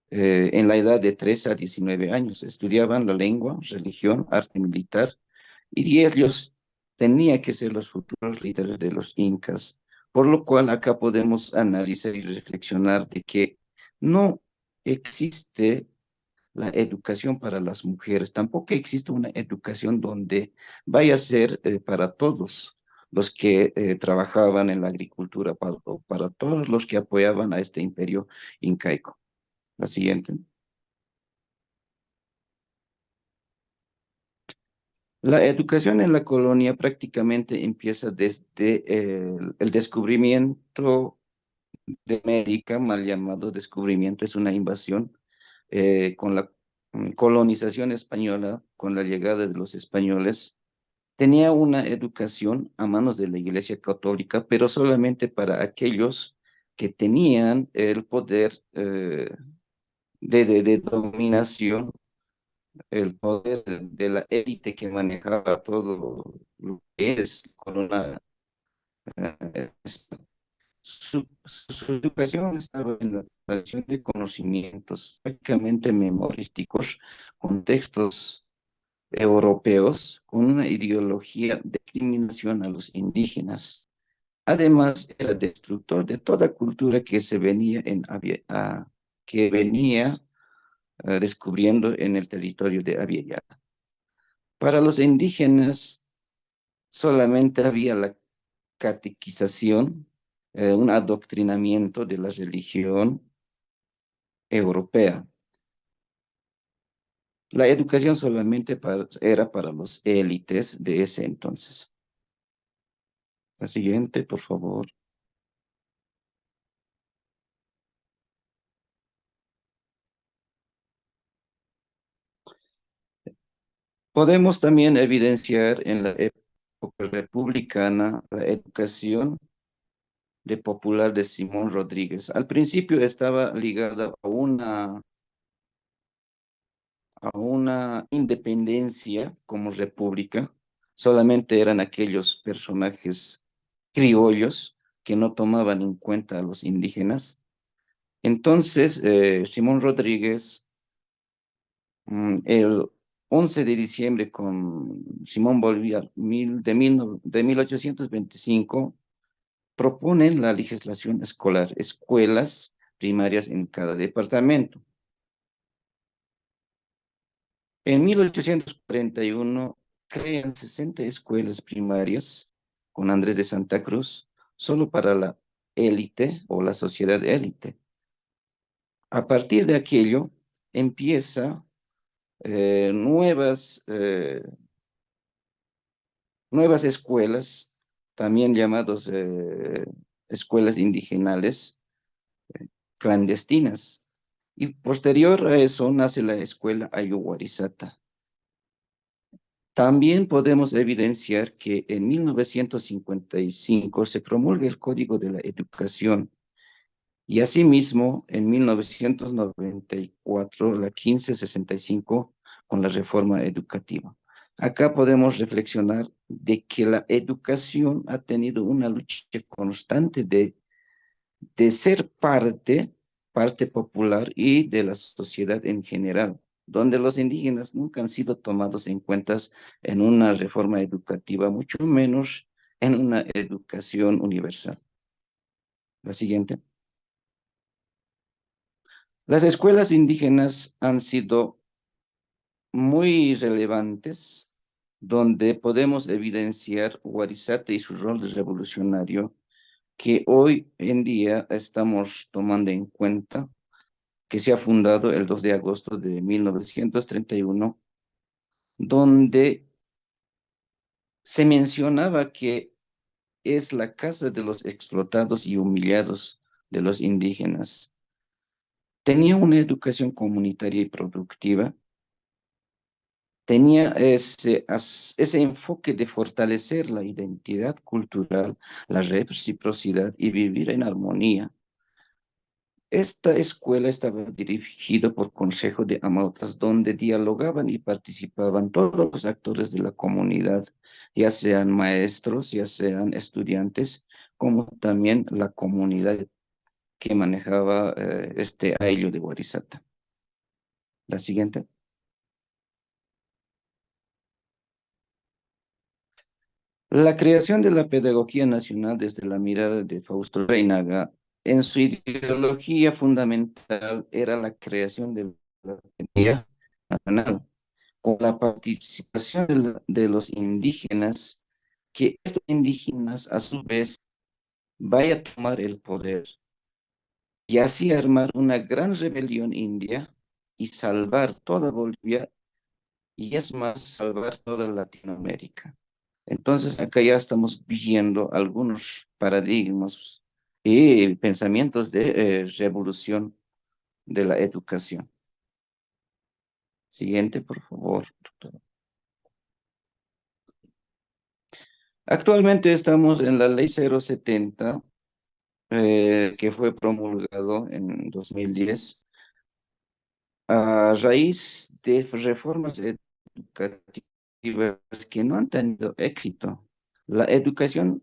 en la edad de 13 a 19 años, estudiaban la lengua, religión, arte militar, y ellos tenían que ser los futuros líderes de los incas, por lo cual acá podemos analizar y reflexionar de que no existe la educación para las mujeres, tampoco existe una educación donde vaya a ser para todos los que trabajaban en la agricultura, o para todos los que apoyaban a este imperio incaico. La siguiente. La educación en la colonia prácticamente empieza desde el descubrimiento de América, mal llamado descubrimiento, es una invasión con la colonización española, con la llegada de los españoles tenía una educación a manos de la Iglesia Católica, pero solamente para aquellos que tenían el poder de dominación, el poder de la élite que manejaba todo lo que es corona. Su educación estaba en la tradición de conocimientos prácticamente memorísticos, con textos europeos, con una ideología de discriminación a los indígenas. Además, era destructor de toda cultura que se venía que venía descubriendo en el territorio de Abya Yala. Para los indígenas solamente había la catequización, un adoctrinamiento de la religión europea. La educación solamente era para los élites de ese entonces. La siguiente, por favor. Podemos también evidenciar en la época republicana la educación de popular de Simón Rodríguez. Al principio estaba ligada a una independencia como república. Solamente eran aquellos personajes criollos que no tomaban en cuenta a los indígenas. Entonces, Simón Rodríguez, el 11 de diciembre con Simón Bolívar de 1825, proponen la legislación escolar, escuelas primarias en cada departamento. En 1841 crean 60 escuelas primarias con Andrés de Santa Cruz, solo para la élite o la sociedad élite. A partir de aquello empieza nuevas escuelas, también llamados escuelas indigenales, clandestinas. Y posterior a eso nace la escuela Ayuhuarizata. También podemos evidenciar que en 1955 se promulga el Código de la Educación y asimismo en 1994 la 1565 con la reforma educativa. Acá podemos reflexionar de que la educación ha tenido una lucha constante de ser parte popular y de la sociedad en general, donde los indígenas nunca han sido tomados en cuenta en una reforma educativa, mucho menos en una educación universal. La siguiente. Las escuelas indígenas han sido muy relevantes, donde podemos evidenciar Warisate y su rol de revolucionario, que hoy en día estamos tomando en cuenta, que se ha fundado el 2 de agosto de 1931, donde se mencionaba que es la casa de los explotados y humillados de los indígenas. Tenía una educación comunitaria y productiva, tenía ese enfoque de fortalecer la identidad cultural, la reciprocidad y vivir en armonía. Esta escuela estaba dirigida por Consejo de Amautas, donde dialogaban y participaban todos los actores de la comunidad, ya sean maestros, ya sean estudiantes, como también la comunidad que manejaba este Ayllu de Warisata. La siguiente. La creación de la pedagogía nacional desde la mirada de Fausto Reinaga, en su ideología fundamental era la creación de la pedagogía nacional, con la participación de los indígenas, que estos indígenas a su vez vaya a tomar el poder y así armar una gran rebelión india y salvar toda Bolivia y es más, salvar toda Latinoamérica. Entonces, acá ya estamos viendo algunos paradigmas y pensamientos de revolución de la educación. Siguiente, por favor, doctor. Actualmente estamos en la ley 070, que fue promulgado en 2010 a raíz de reformas educativas que no han tenido éxito. La educación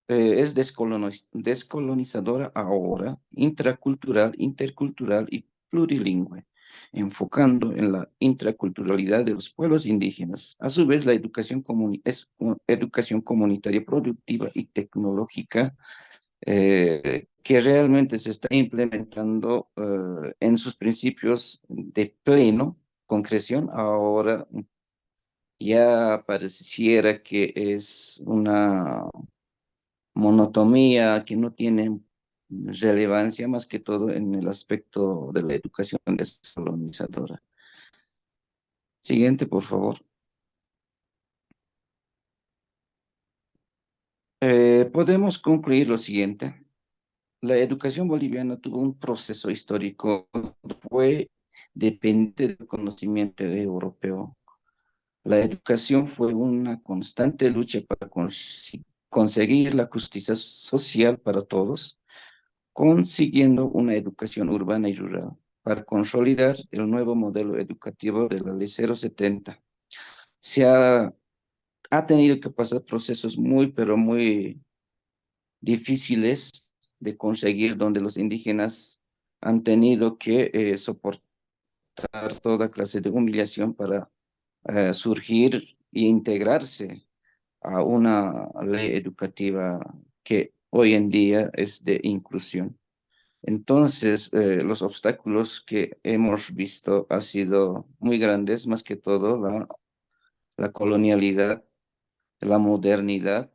es descolonizadora ahora, intracultural, intercultural y plurilingüe, enfocando en la intraculturalidad de los pueblos indígenas. A su vez, la educación educación comunitaria productiva y tecnológica, que realmente se está implementando en sus principios de pleno concreción. Ahora ya pareciera que es una monotomía que no tiene relevancia más que todo en el aspecto de la educación descolonizadora. Siguiente, por favor. Podemos concluir lo siguiente. La educación boliviana tuvo un proceso histórico, fue dependiente del conocimiento europeo. La educación fue una constante lucha para conseguir la justicia social para todos, consiguiendo una educación urbana y rural para consolidar el nuevo modelo educativo de la Ley 070. Se ha tenido que pasar procesos muy, pero muy difíciles de conseguir, donde los indígenas han tenido que soportar toda clase de humillación para surgir e integrarse a una ley educativa que hoy en día es de inclusión. Entonces, los obstáculos que hemos visto han sido muy grandes, más que todo la colonialidad, la modernidad,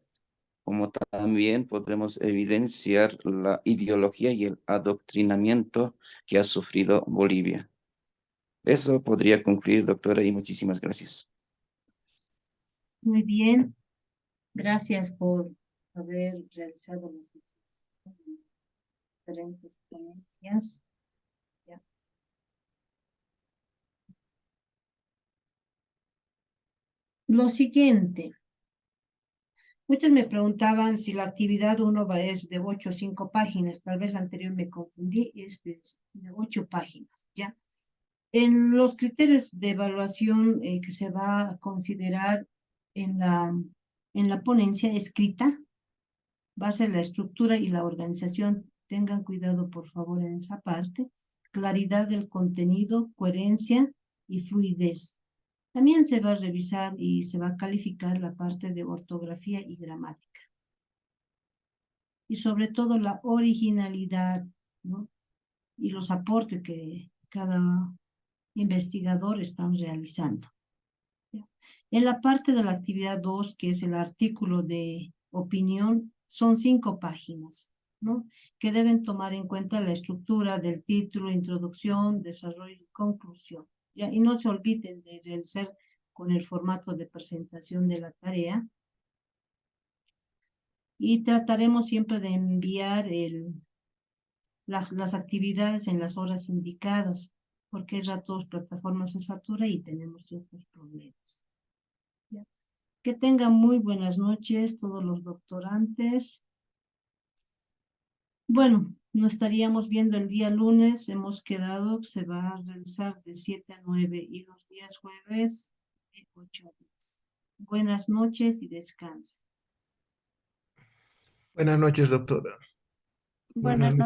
como también podemos evidenciar la ideología y el adoctrinamiento que ha sufrido Bolivia. Eso podría concluir, doctora, y muchísimas gracias. Muy bien, gracias por haber realizado las diferentes ponencias. Ya. Lo siguiente, muchos me preguntaban si la actividad 1 es de 8 o 5 páginas, tal vez la anterior me confundí, es de 8 páginas, ¿ya? En los criterios de evaluación que se va a considerar en la ponencia escrita, va a ser la estructura y la organización. Tengan cuidado, por favor, en esa parte. Claridad del contenido, coherencia y fluidez. También se va a revisar y se va a calificar la parte de ortografía y gramática. Y sobre todo la originalidad, ¿no? Y los aportes que cada investigador está realizando. En la parte de la actividad 2, que es el artículo de opinión, son 5 páginas, ¿no? Que deben tomar en cuenta la estructura del título, introducción, desarrollo y conclusión, ¿ya? Y no se olviden de realizar con el formato de presentación de la tarea. Y trataremos siempre de enviar las actividades en las horas indicadas, porque es ratos plataformas se satura y tenemos ciertos problemas. ¿Ya? Que tengan muy buenas noches todos los doctorantes. Bueno, nos estaríamos viendo el día lunes. Hemos quedado, se va a realizar de 7 a 9 y los días jueves de 8 a 10. Buenas noches y descansen. Buenas noches, doctora. Buenas noches.